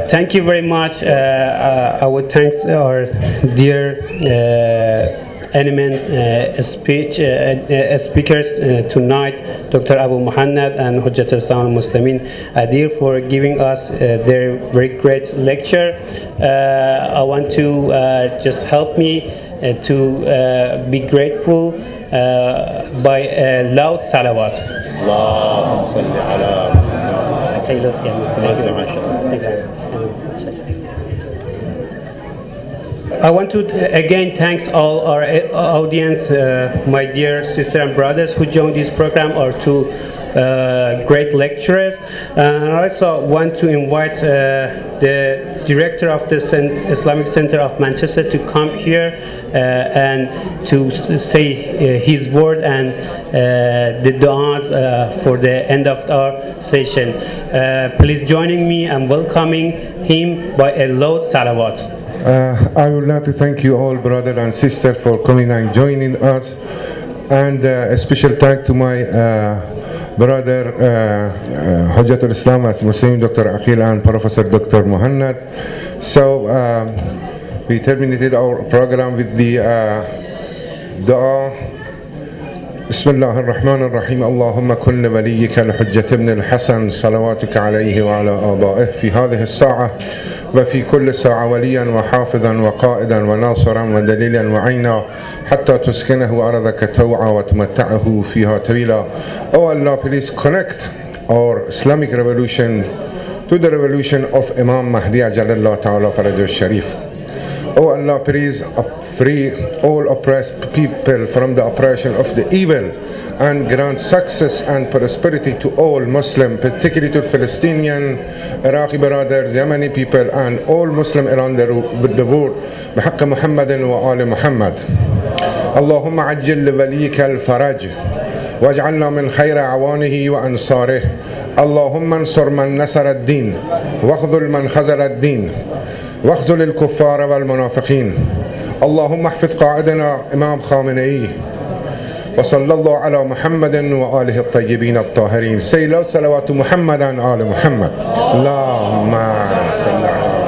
Thank you very much. I would thank our dear eminent speakers tonight, Dr. Abu Muhannad and Hujjat al-Islam al-Muslimin Adir, for giving us their very great lecture. I want to just help me to be grateful by a loud salawat. I want to again thank all our audience, my dear sisters and brothers who joined this program, our two great lecturers. And I also want to invite the director of the Islamic Center of Manchester to come here and to say his word and the du'as for the end of our session. Please joining me and welcoming him by a loud salawat. I would like to thank you all, brother and sister, for coming and joining us, and a special thank to my brother Hujjat al-Islam al-Muslimin Dr. Aqil and Professor Dr. Muhannad. So we terminated our program with the dua. بسم الله الرحمن الرحيم اللهم كن لوليك الحجة ابن الحسن صلواتك عليه وعلى آبائه في هذه الساعة وفي كل ساعة وليا وحافظا وقائدا وناصرا ودليلا وعينا حتى تسكنه أرضك توعا وتمتعه فيها طويلا. Oh Allah, please connect our Islamic revolution to the revolution of Imam Mahdi Ajalallah Ta'ala Farajul Sharif. Oh Allah, please free all oppressed people from the oppression of the evil and grant success and prosperity to all Muslim, particularly to Palestinian, Iraqi brothers, Yemeni people and all Muslim around the world. بحق محمد وآل محمد. اللهم عجل لوليك الفرج واجعلنا من خير عوانه وأنصاره. اللهم انصر من نصر الدين واخذل من خذل الدين واخذل الكفار والمنافقين. اللهم احفظ قائدنا إمام خامنئي وصلى الله على محمد وآله الطيبين الطاهرين. سيلات صلوات محمد آل محمد. اللهم صل على